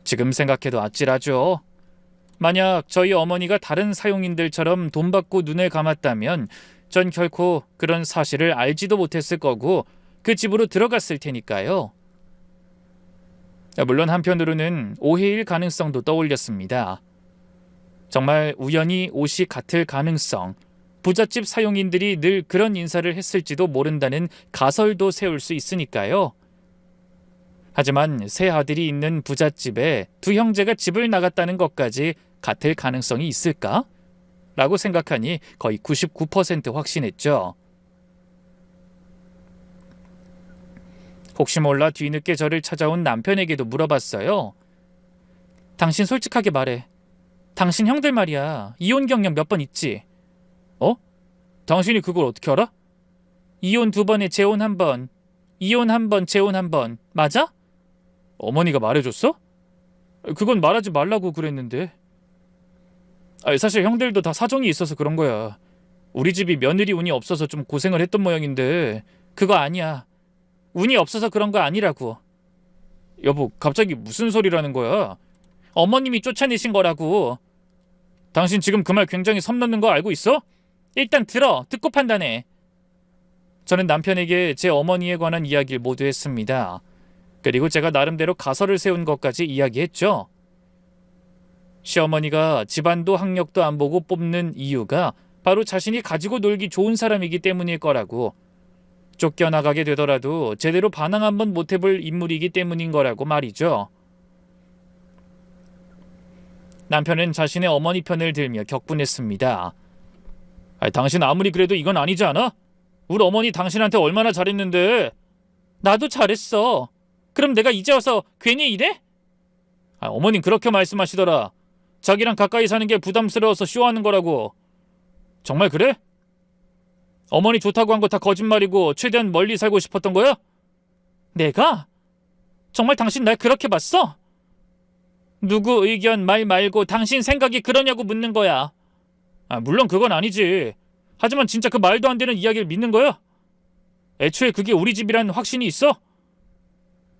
지금 생각해도 아찔하죠. 만약 저희 어머니가 다른 사용인들처럼 돈 받고 눈을 감았다면 전 결코 그런 사실을 알지도 못했을 거고 그 집으로 들어갔을 테니까요. 물론 한편으로는 오해일 가능성도 떠올렸습니다. 정말 우연히 옷이 같을 가능성, 부잣집 사용인들이 늘 그런 인사를 했을지도 모른다는 가설도 세울 수 있으니까요. 하지만 세 아들이 있는 부잣집에 두 형제가 집을 나갔다는 것까지 같을 가능성이 있을까? 라고 생각하니 거의 99% 확신했죠. 혹시 몰라 뒤늦게 저를 찾아온 남편에게도 물어봤어요. 당신 솔직하게 말해. 당신 형들 말이야. 이혼 경력 몇 번 있지? 어? 당신이 그걸 어떻게 알아? 이혼 2번에 재혼 1번, 이혼 1번, 재혼 1번. 맞아? 어머니가 말해줬어? 그건 말하지 말라고 그랬는데. 사실 형들도 다 사정이 있어서 그런 거야. 우리 집이 며느리 운이 없어서 좀 고생을 했던 모양인데 그거 아니야. 운이 없어서 그런 거 아니라고. 여보, 갑자기 무슨 소리라는 거야? 어머님이 쫓아내신 거라고. 당신 지금 그 말 굉장히 섬 넘는 거 알고 있어? 일단 들어. 듣고 판단해. 저는 남편에게 제 어머니에 관한 이야기를 모두 했습니다. 그리고 제가 나름대로 가설을 세운 것까지 이야기했죠. 시어머니가 집안도 학력도 안 보고 뽑는 이유가 바로 자신이 가지고 놀기 좋은 사람이기 때문일 거라고. 쫓겨나가게 되더라도 제대로 반항 한번 못 해볼 인물이기 때문인 거라고 말이죠. 남편은 자신의 어머니 편을 들며 격분했습니다. 당신 아무리 그래도 이건 아니지 않아? 우리 어머니 당신한테 얼마나 잘했는데. 나도 잘했어. 그럼 내가 이제 와서 괜히 이래? 어머님 그렇게 말씀하시더라. 자기랑 가까이 사는 게 부담스러워서 쇼하는 거라고. 정말 그래? 어머니 좋다고 한 거 다 거짓말이고 최대한 멀리 살고 싶었던 거야? 내가? 정말 당신 날 그렇게 봤어? 누구 의견 말 말고 당신 생각이 그러냐고 묻는 거야. 물론 그건 아니지. 하지만 진짜 그 말도 안 되는 이야기를 믿는 거야? 애초에 그게 우리 집이란 확신이 있어?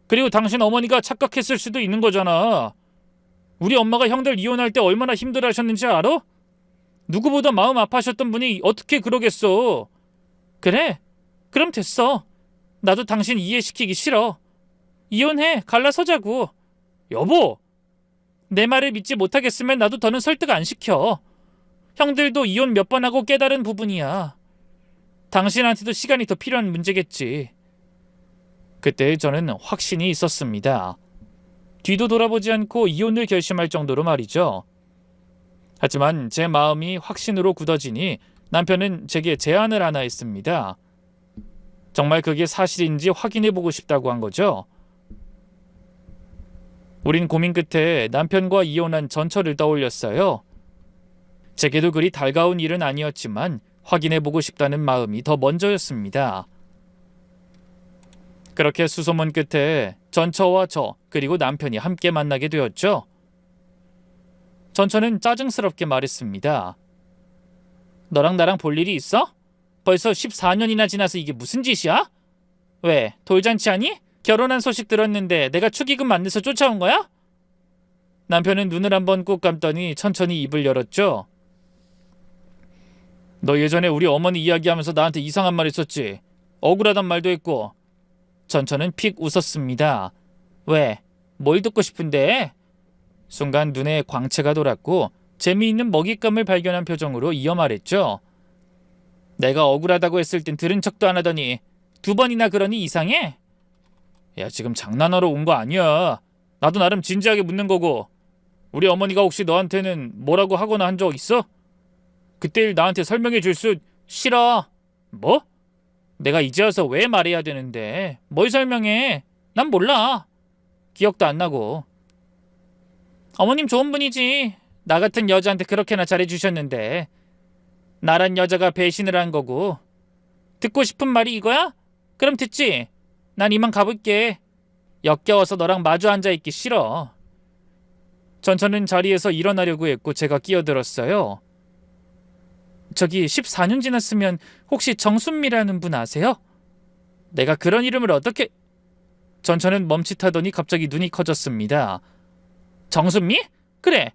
그리고 당신 어머니가 착각했을 수도 있는 거잖아. 우리 엄마가 형들 이혼할 때 얼마나 힘들어하셨는지 알아? 누구보다 마음 아파하셨던 분이 어떻게 그러겠어. 그래? 그럼 됐어. 나도 당신 이해시키기 싫어. 이혼해. 갈라서자고. 여보! 내 말을 믿지 못하겠으면 나도 더는 설득 안 시켜. 형들도 이혼 몇 번 하고 깨달은 부분이야. 당신한테도 시간이 더 필요한 문제겠지. 그때 저는 확신이 있었습니다. 뒤도 돌아보지 않고 이혼을 결심할 정도로 말이죠. 하지만 제 마음이 확신으로 굳어지니 남편은 제게 제안을 하나 했습니다. 정말 그게 사실인지 확인해보고 싶다고 한 거죠. 우린 고민 끝에 남편과 이혼한 전철을 떠올렸어요. 제게도 그리 달가운 일은 아니었지만 확인해보고 싶다는 마음이 더 먼저였습니다. 그렇게 수소문 끝에 전처와 저 그리고 남편이 함께 만나게 되었죠. 전처는 짜증스럽게 말했습니다. 너랑 나랑 볼 일이 있어? 벌써 14년이나 지나서 이게 무슨 짓이야? 왜, 돌잔치 하니? 결혼한 소식 들었는데 내가 축의금 안 내서 쫓아온 거야? 남편은 눈을 한번 꾹 감더니 천천히 입을 열었죠. 너 예전에 우리 어머니 이야기하면서 나한테 이상한 말 했었지? 억울하단 말도 했고. 전처는 픽 웃었습니다. 왜? 뭘 듣고 싶은데? 순간 눈에 광채가 돌았고 재미있는 먹잇감을 발견한 표정으로 이어 말했죠. 내가 억울하다고 했을 땐 들은 척도 안 하더니 2번이나 그러니 이상해? 야, 지금 장난하러 온 거 아니야. 나도 나름 진지하게 묻는 거고. 우리 어머니가 혹시 너한테는 뭐라고 하거나 한 적 있어? 그때 일 나한테 설명해 줄 수... 싫어. 뭐? 내가 이제 와서 왜 말해야 되는데. 뭘 설명해. 난 몰라. 기억도 안 나고. 어머님 좋은 분이지. 나 같은 여자한테 그렇게나 잘해주셨는데. 나란 여자가 배신을 한 거고. 듣고 싶은 말이 이거야? 그럼 듣지. 난 이만 가볼게. 역겨워서 너랑 마주 앉아있기 싫어. 전처는 자리에서 일어나려고 했고 제가 끼어들었어요. 저기 14년 지났으면 혹시 정순미라는 분 아세요? 내가 그런 이름을 어떻게... 전처는 멈칫하더니 갑자기 눈이 커졌습니다. 정순미? 그래.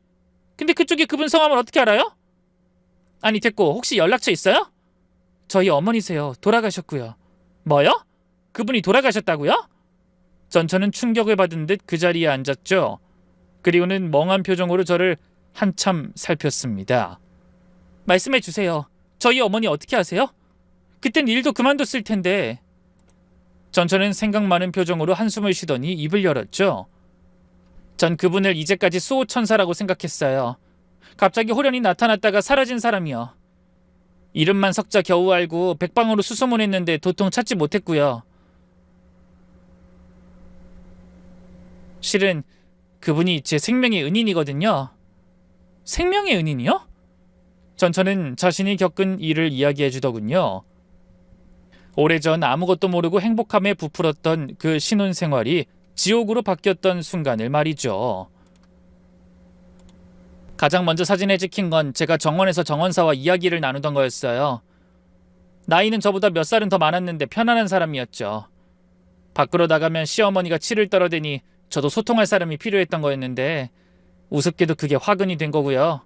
근데 그쪽이 그분 성함을 어떻게 알아요? 아니 됐고 혹시 연락처 있어요? 저희 어머니세요. 돌아가셨고요. 뭐요? 그분이 돌아가셨다고요? 전처는 충격을 받은 듯 그 자리에 앉았죠. 그리고는 멍한 표정으로 저를 한참 살폈습니다. 말씀해 주세요. 저희 어머니 어떻게 아세요? 그땐 일도 그만뒀을 텐데. 전처는 생각 많은 표정으로 한숨을 쉬더니 입을 열었죠. 전 그분을 이제까지 수호천사라고 생각했어요. 갑자기 호련히 나타났다가 사라진 사람이요. 이름만 석자 겨우 알고 백방으로 수소문했는데 도통 찾지 못했고요. 실은 그분이 제 생명의 은인이거든요. 생명의 은인이요? 전처는 자신이 겪은 일을 이야기해 주더군요. 오래전 아무것도 모르고 행복함에 부풀었던 그 신혼생활이 지옥으로 바뀌었던 순간을 말이죠. 가장 먼저 사진에 찍힌 건 제가 정원에서 정원사와 이야기를 나누던 거였어요. 나이는 저보다 몇 살은 더 많았는데 편안한 사람이었죠. 밖으로 나가면 시어머니가 치를 떨어대니 저도 소통할 사람이 필요했던 거였는데 우습게도 그게 화근이 된 거고요.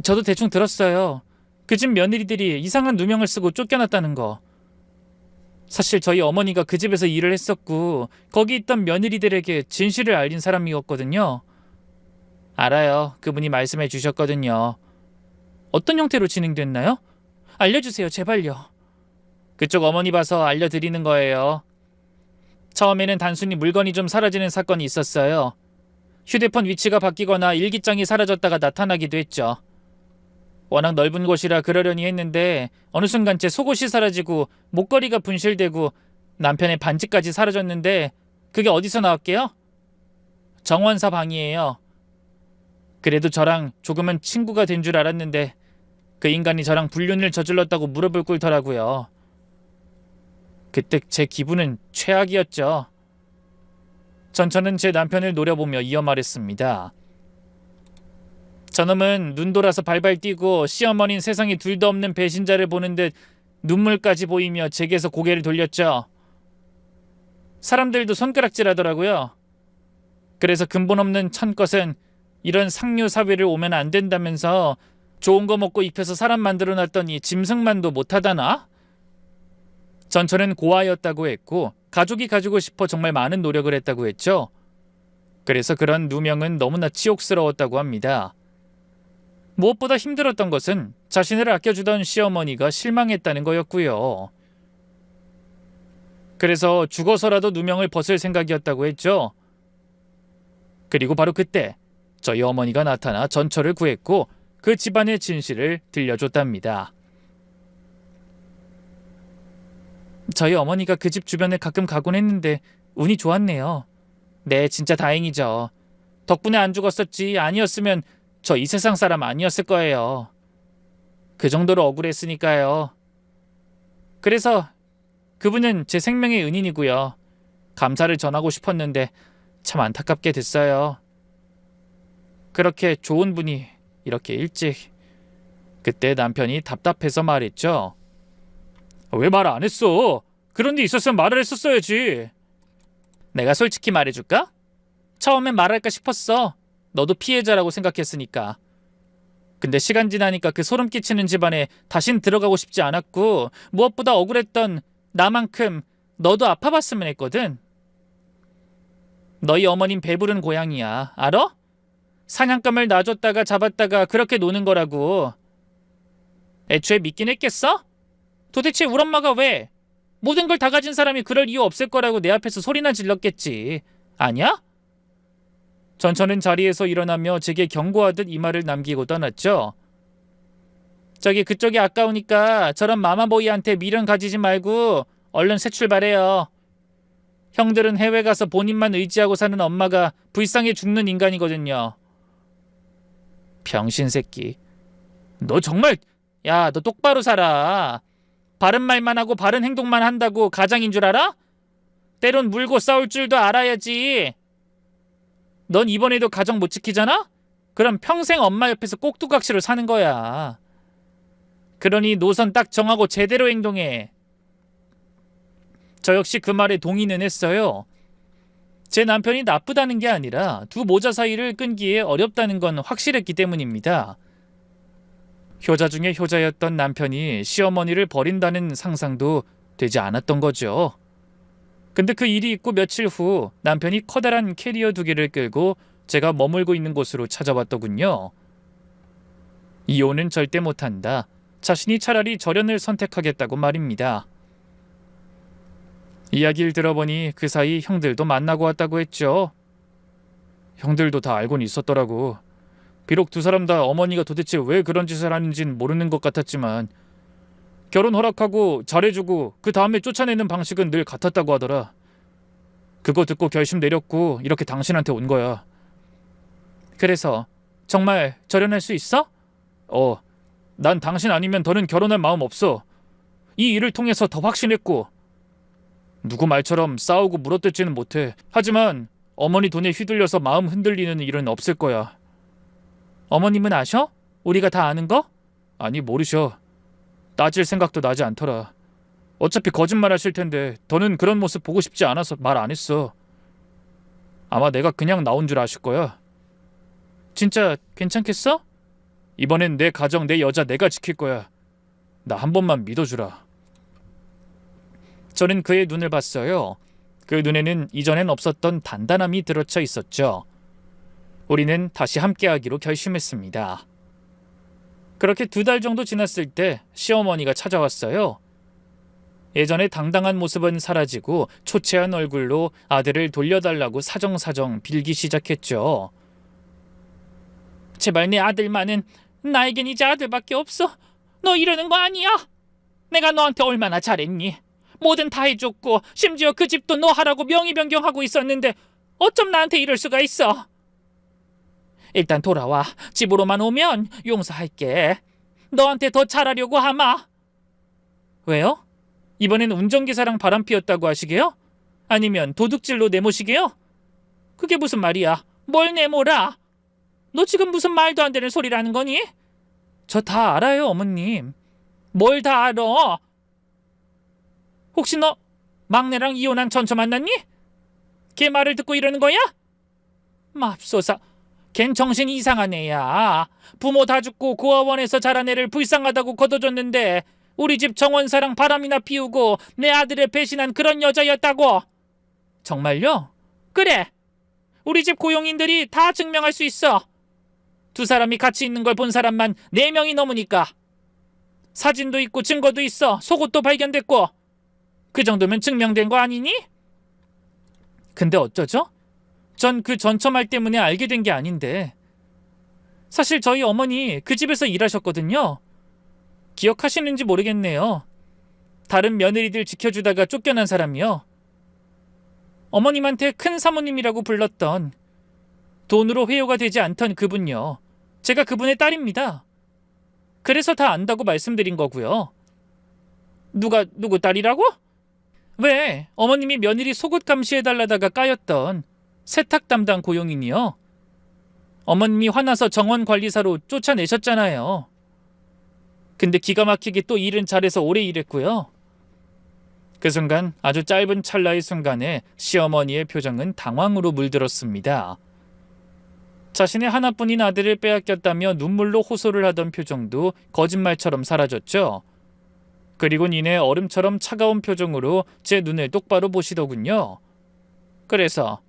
저도 대충 들었어요. 그 집 며느리들이 이상한 누명을 쓰고 쫓겨났다는 거. 사실 저희 어머니가 그 집에서 일을 했었고 거기 있던 며느리들에게 진실을 알린 사람이었거든요. 알아요. 그분이 말씀해 주셨거든요. 어떤 형태로 진행됐나요? 알려주세요. 제발요. 그쪽 어머니 봐서 알려드리는 거예요. 처음에는 단순히 물건이 좀 사라지는 사건이 있었어요. 휴대폰 위치가 바뀌거나 일기장이 사라졌다가 나타나기도 했죠. 워낙 넓은 곳이라 그러려니 했는데 어느 순간 제 속옷이 사라지고 목걸이가 분실되고 남편의 반지까지 사라졌는데 그게 어디서 나왔게요? 정원사 방이에요. 그래도 저랑 조금은 친구가 된 줄 알았는데 그 인간이 저랑 불륜을 저질렀다고 무릎을 꿇더라고요. 그때 제 기분은 최악이었죠. 전처는 제 남편을 노려보며 이어 말했습니다. 저놈은 눈 돌아서 발발 뛰고 시어머니는 세상에 둘도 없는 배신자를 보는 듯 눈물까지 보이며 제게서 고개를 돌렸죠. 사람들도 손가락질하더라고요. 그래서 근본 없는 첫것은 이런 상류 사회를 오면 안 된다면서 좋은 거 먹고 입혀서 사람 만들어놨더니 짐승만도 못하다나? 전처는 고아였다고 했고 가족이 가지고 싶어 정말 많은 노력을 했다고 했죠. 그래서 그런 누명은 너무나 치욕스러웠다고 합니다. 무엇보다 힘들었던 것은 자신을 아껴주던 시어머니가 실망했다는 거였고요. 그래서 죽어서라도 누명을 벗을 생각이었다고 했죠. 그리고 바로 그때 저희 어머니가 나타나 전처를 구했고 그 집안의 진실을 들려줬답니다. 저희 어머니가 그 집 주변에 가끔 가곤 했는데 운이 좋았네요. 네, 진짜 다행이죠. 덕분에 안 죽었었지 아니었으면 저 이 세상 사람 아니었을 거예요. 그 정도로 억울했으니까요. 그래서 그분은 제 생명의 은인이고요. 감사를 전하고 싶었는데 참 안타깝게 됐어요. 그렇게 좋은 분이 이렇게 일찍. 그때 남편이 답답해서 말했죠. 왜 말 안 했어? 그런 일 있었으면 말을 했었어야지. 내가 솔직히 말해줄까? 처음엔 말할까 싶었어. 너도 피해자라고 생각했으니까. 근데 시간 지나니까 그 소름 끼치는 집안에 다신 들어가고 싶지 않았고 무엇보다 억울했던 나만큼 너도 아파봤으면 했거든. 너희 어머님 배부른 고양이야. 알아? 사냥감을 놔줬다가 잡았다가 그렇게 노는 거라고. 애초에 믿긴 했겠어? 도대체 우리 엄마가 왜? 모든 걸 다 가진 사람이 그럴 이유 없을 거라고 내 앞에서 소리나 질렀겠지. 아니야? 전처는 자리에서 일어나며 제게 경고하듯 이 말을 남기고 떠났죠. 저기 그쪽이 아까우니까 저런 마마보이한테 미련 가지지 말고 얼른 새 출발해요. 형들은 해외 가서 본인만 의지하고 사는 엄마가 불쌍해 죽는 인간이거든요. 병신 새끼. 너 정말 야, 너 똑바로 살아. 바른 말만 하고 바른 행동만 한다고 가장인 줄 알아? 때론 물고 싸울 줄도 알아야지. 넌 이번에도 가정 못 지키잖아? 그럼 평생 엄마 옆에서 꼭두각시로 사는 거야. 그러니 노선 딱 정하고 제대로 행동해. 저 역시 그 말에 동의는 했어요. 제 남편이 나쁘다는 게 아니라 두 모자 사이를 끊기에 어렵다는 건 확실했기 때문입니다. 효자 중에 효자였던 남편이 시어머니를 버린다는 상상도 되지 않았던 거죠. 근데 그 일이 있고 며칠 후 남편이 커다란 캐리어 2개를 끌고 제가 머물고 있는 곳으로 찾아왔더군요. 이혼은 절대 못한다. 자신이 차라리 절연을 선택하겠다고 말입니다. 이야기를 들어보니 그 사이 형들도 만나고 왔다고 했죠. 형들도 다 알고는 있었더라고. 비록 두 사람 다 어머니가 도대체 왜 그런 짓을 하는진 모르는 것 같았지만 결혼 허락하고 잘해주고 그 다음에 쫓아내는 방식은 늘 같았다고 하더라. 그거 듣고 결심 내렸고 이렇게 당신한테 온 거야. 그래서 정말 절연할 수 있어? 난 당신 아니면 더는 결혼할 마음 없어. 이 일을 통해서 더 확신했고 누구 말처럼 싸우고 물어뜯지는 못해. 하지만 어머니 돈에 휘둘려서 마음 흔들리는 일은 없을 거야. 어머님은 아셔? 우리가 다 아는 거? 아니 모르셔. 따질 생각도 나지 않더라. 어차피 거짓말 하실 텐데 더는 그런 모습 보고 싶지 않아서 말 안 했어. 아마 내가 그냥 나온 줄 아실 거야. 진짜 괜찮겠어? 이번엔 내 가정, 내 여자 내가 지킬 거야. 나 한 번만 믿어주라. 저는 그의 눈을 봤어요. 그 눈에는 이전엔 없었던 단단함이 들어차 있었죠. 우리는 다시 함께하기로 결심했습니다. 그렇게 2달 정도 지났을 때 시어머니가 찾아왔어요. 예전에 당당한 모습은 사라지고 초췌한 얼굴로 아들을 돌려달라고 사정사정 빌기 시작했죠. 제발 내 아들만은, 나에겐 이제 아들밖에 없어. 너 이러는 거 아니야? 내가 너한테 얼마나 잘했니? 뭐든 다 해줬고 심지어 그 집도 너 하라고 명의 변경하고 있었는데 어쩜 나한테 이럴 수가 있어? 일단 돌아와. 집으로만 오면 용서할게. 너한테 더 잘하려고 하마. 왜요? 이번엔 운전기사랑 바람 피웠다고 하시게요? 아니면 도둑질로 내모시게요? 그게 무슨 말이야? 뭘 내모라? 너 지금 무슨 말도 안 되는 소리라는 거니? 저 다 알아요, 어머님. 뭘 다 알아? 혹시 너 막내랑 이혼한 전처 만났니? 걔 말을 듣고 이러는 거야? 맙소사, 걘 정신이 이상한 애야. 부모 다 죽고 고아원에서 자란 애를 불쌍하다고 걷어줬는데 우리 집 정원사랑 바람이나 피우고 내 아들을 배신한 그런 여자였다고. 정말요? 그래. 우리 집 고용인들이 다 증명할 수 있어. 2사람이 같이 있는 걸 본 사람만 4명이 넘으니까. 사진도 있고 증거도 있어. 속옷도 발견됐고. 그 정도면 증명된 거 아니니? 근데 어쩌죠? 전 그 전처말 때문에 알게 된 게 아닌데. 사실 저희 어머니 그 집에서 일하셨거든요. 기억하시는지 모르겠네요. 다른 며느리들 지켜주다가 쫓겨난 사람이요. 어머님한테 큰 사모님이라고 불렀던, 돈으로 회유가 되지 않던 그분요. 제가 그분의 딸입니다. 그래서 다 안다고 말씀드린 거고요. 누구 딸이라고? 왜 어머님이 며느리 속옷 감시해달라다가 까였던 세탁 담당 고용인이요. 어머님이 화나서 정원 관리사로 쫓아내셨잖아요. 근데 기가 막히게 또 일은 잘해서 오래 일했고요. 그 순간, 아주 짧은 찰나의 순간에 시어머니의 표정은 당황으로 물들었습니다. 자신의 하나뿐인 아들을 빼앗겼다며 눈물로 호소를 하던 표정도 거짓말처럼 사라졌죠. 그리고 이내 얼음처럼 차가운 표정으로 제 눈을 똑바로 보시더군요. 그래서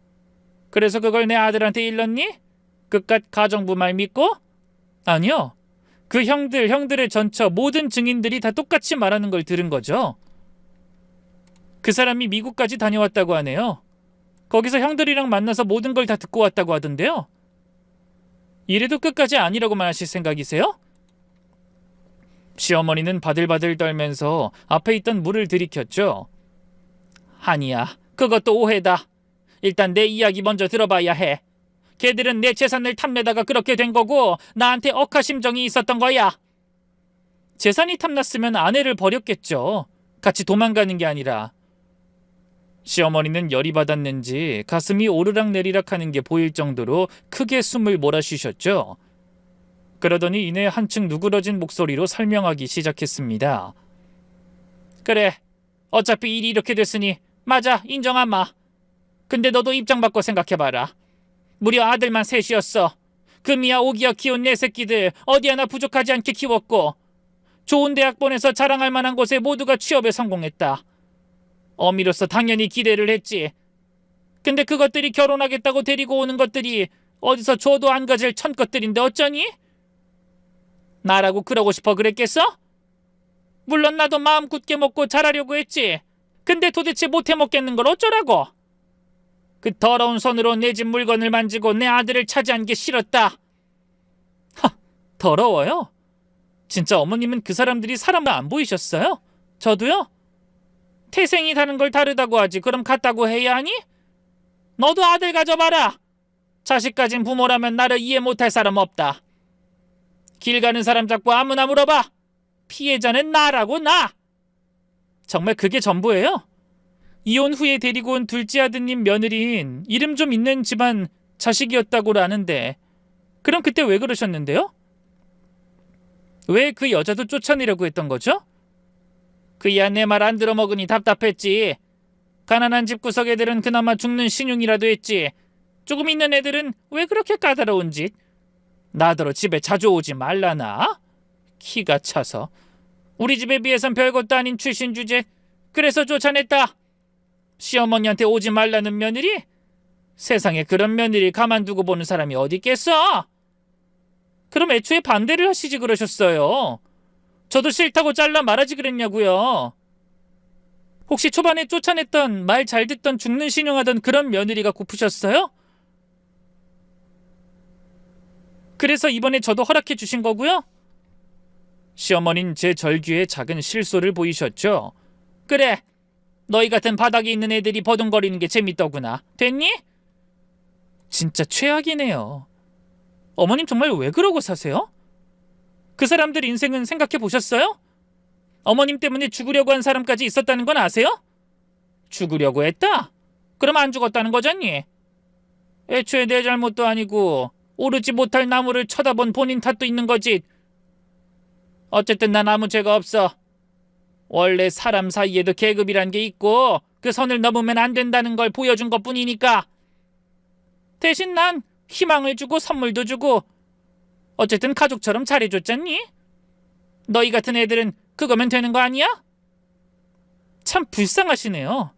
그걸 내 아들한테 일렀니? 그깟 가정부 말 믿고? 아니요. 그 형들의 전처 모든 증인들이 다 똑같이 말하는 걸 들은 거죠. 그 사람이 미국까지 다녀왔다고 하네요. 거기서 형들이랑 만나서 모든 걸 다 듣고 왔다고 하던데요. 이래도 끝까지 아니라고만 하실 생각이세요? 시어머니는 바들바들 떨면서 앞에 있던 물을 들이켰죠. 아니야, 그것도 오해다. 일단 내 이야기 먼저 들어봐야 해. 걔들은 내 재산을 탐내다가 그렇게 된 거고 나한테 억하심정이 있었던 거야. 재산이 탐났으면 아내를 버렸겠죠. 같이 도망가는 게 아니라. 시어머니는 열이 받았는지 가슴이 오르락내리락 하는 게 보일 정도로 크게 숨을 몰아쉬셨죠. 그러더니 이내 한층 누그러진 목소리로 설명하기 시작했습니다. 그래, 어차피 일이 이렇게 됐으니 맞아, 인정하마. 근데 너도 입장 바꿔 생각해봐라. 무려 아들만 셋이었어. 금이야 오기야 키운 네 새끼들 어디 하나 부족하지 않게 키웠고 좋은 대학 보내서 자랑할 만한 곳에 모두가 취업에 성공했다. 어미로서 당연히 기대를 했지. 근데 그것들이 결혼하겠다고 데리고 오는 것들이 어디서 줘도 안 가질 천것들인데 어쩌니? 나라고 그러고 싶어 그랬겠어? 물론 나도 마음 굳게 먹고 잘하려고 했지. 근데 도대체 못해 먹겠는 걸 어쩌라고? 그 더러운 손으로 내 집 물건을 만지고 내 아들을 차지한 게 싫었다. 더러워요? 진짜 어머님은 그 사람들이 사람을 안 보이셨어요? 저도요? 태생이 다른 걸 다르다고 하지 그럼 같다고 해야 하니? 너도 아들 가져봐라. 자식 가진 부모라면 나를 이해 못할 사람 없다. 길 가는 사람 잡고 아무나 물어봐. 피해자는 나라고 나. 정말 그게 전부예요? 이혼 후에 데리고 온 둘째 아드님 며느리인 이름 좀 있는 집안 자식이었다고 아는데 그럼 그때 왜 그러셨는데요? 왜 그 여자도 쫓아내려고 했던 거죠? 그야 내 말 안 들어먹으니 답답했지. 가난한 집구석 애들은 그나마 죽는 신용이라도 했지. 조금 있는 애들은 왜 그렇게 까다로운 짓? 나더러 집에 자주 오지 말라나? 키가 차서. 우리 집에 비해선 별것도 아닌 출신 주제. 그래서 쫓아냈다. 시어머니한테 오지 말라는 며느리? 세상에 그런 며느리 가만두고 보는 사람이 어디 있겠어? 그럼 애초에 반대를 하시지 그러셨어요. 저도 싫다고 잘라 말하지 그랬냐고요. 혹시 초반에 쫓아냈던 말 잘 듣던 죽는 신용하던 그런 며느리가 고프셨어요? 그래서 이번에 저도 허락해 주신 거고요? 시어머니는 제 절규에 작은 실소를 보이셨죠. 그래, 너희 같은 바닥에 있는 애들이 버둥거리는 게 재밌더구나. 됐니? 진짜 최악이네요. 어머님 정말 왜 그러고 사세요? 그 사람들 인생은 생각해 보셨어요? 어머님 때문에 죽으려고 한 사람까지 있었다는 건 아세요? 죽으려고 했다? 그럼 안 죽었다는 거잖니? 애초에 내 잘못도 아니고 오르지 못할 나무를 쳐다본 본인 탓도 있는 거지. 어쨌든 난 아무 죄가 없어. 원래 사람 사이에도 계급이란 게 있고 그 선을 넘으면 안 된다는 걸 보여준 것뿐이니까. 대신 난 희망을 주고 선물도 주고 어쨌든 가족처럼 잘해줬잖니? 너희 같은 애들은 그거면 되는 거 아니야? 참 불쌍하시네요.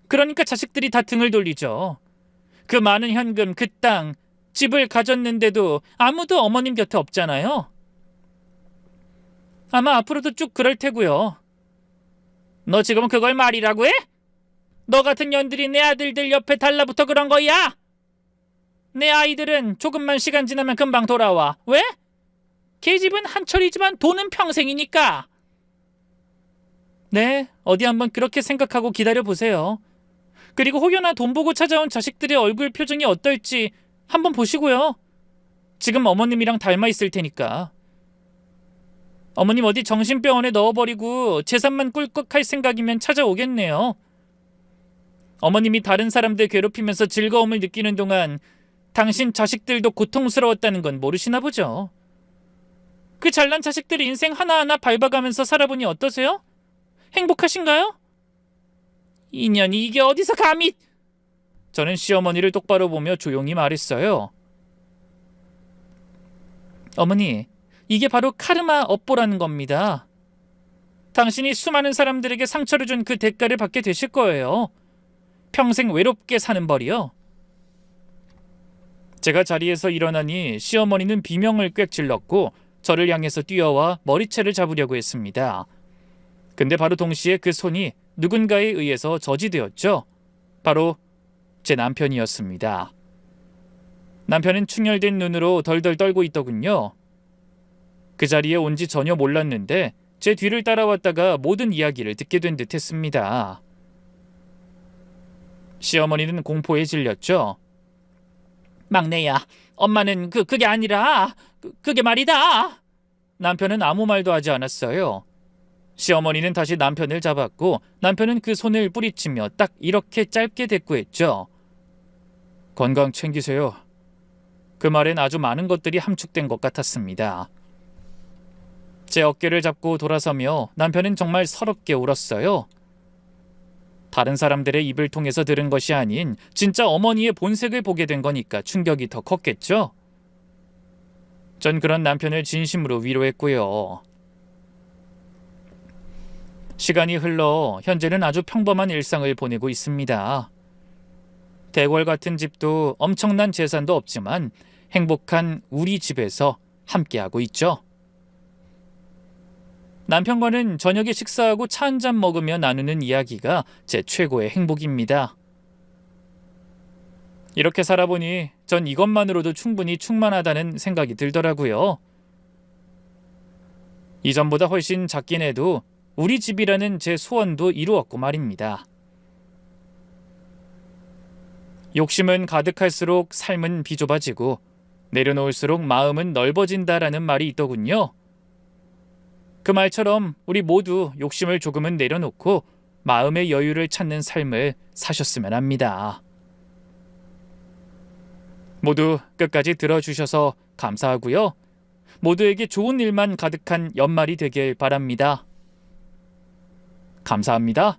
그러니까 자식들이 다 등을 돌리죠. 그 많은 현금, 그 땅, 집을 가졌는데도 아무도 어머님 곁에 없잖아요. 아마 앞으로도 쭉 그럴 테고요. 너 지금 그걸 말이라고 해? 너 같은 년들이 내 아들들 옆에 달라붙어 그런 거야? 내 아이들은 조금만 시간 지나면 금방 돌아와. 왜? 걔 집은 한철이지만 돈은 평생이니까. 네, 어디 한번 그렇게 생각하고 기다려보세요. 그리고 혹여나 돈 보고 찾아온 자식들의 얼굴 표정이 어떨지 한번 보시고요. 지금 어머님이랑 닮아 있을 테니까. 어머님 어디 정신병원에 넣어버리고 재산만 꿀꺽할 생각이면 찾아오겠네요. 어머님이 다른 사람들 괴롭히면서 즐거움을 느끼는 동안 당신 자식들도 고통스러웠다는 건 모르시나 보죠. 그 잘난 자식들 인생 하나하나 밟아가면서 살아보니 어떠세요? 행복하신가요? 인연이 이게 어디서 감히... 저는 시어머니를 똑바로 보며 조용히 말했어요. 어머니, 이게 바로 카르마 업보라는 겁니다. 당신이 수많은 사람들에게 상처를 준 그 대가를 받게 되실 거예요. 평생 외롭게 사는 벌이요. 제가 자리에서 일어나니 시어머니는 비명을 꽥 질렀고 저를 향해서 뛰어와 머리채를 잡으려고 했습니다. 근데 바로 동시에 그 손이 누군가에 의해서 저지되었죠. 바로 제 남편이었습니다. 남편은 충혈된 눈으로 덜덜 떨고 있더군요. 그 자리에 온지 전혀 몰랐는데 제 뒤를 따라왔다가 모든 이야기를 듣게 된 듯 했습니다. 시어머니는 공포에 질렸죠. 막내야, 엄마는 그게 아니라 그게 말이다. 남편은 아무 말도 하지 않았어요. 시어머니는 다시 남편을 잡았고 남편은 그 손을 뿌리치며 딱 이렇게 짧게 대꾸했죠. 건강 챙기세요. 그 말엔 아주 많은 것들이 함축된 것 같았습니다. 제 어깨를 잡고 돌아서며 남편은 정말 서럽게 울었어요. 다른 사람들의 입을 통해서 들은 것이 아닌 진짜 어머니의 본색을 보게 된 거니까 충격이 더 컸겠죠? 전 그런 남편을 진심으로 위로했고요. 시간이 흘러 현재는 아주 평범한 일상을 보내고 있습니다. 대궐 같은 집도 엄청난 재산도 없지만 행복한 우리 집에서 함께하고 있죠. 남편과는 저녁에 식사하고 차 한잔 먹으며 나누는 이야기가 제 최고의 행복입니다. 이렇게 살아보니 전 이것만으로도 충분히 충만하다는 생각이 들더라고요. 이전보다 훨씬 작긴 해도 우리 집이라는 제 소원도 이루었고 말입니다. 욕심은 가득할수록 삶은 비좁아지고 내려놓을수록 마음은 넓어진다라는 말이 있더군요. 그 말처럼 우리 모두 욕심을 조금은 내려놓고 마음의 여유를 찾는 삶을 사셨으면 합니다. 모두 끝까지 들어주셔서 감사하고요. 모두에게 좋은 일만 가득한 연말이 되길 바랍니다. 감사합니다.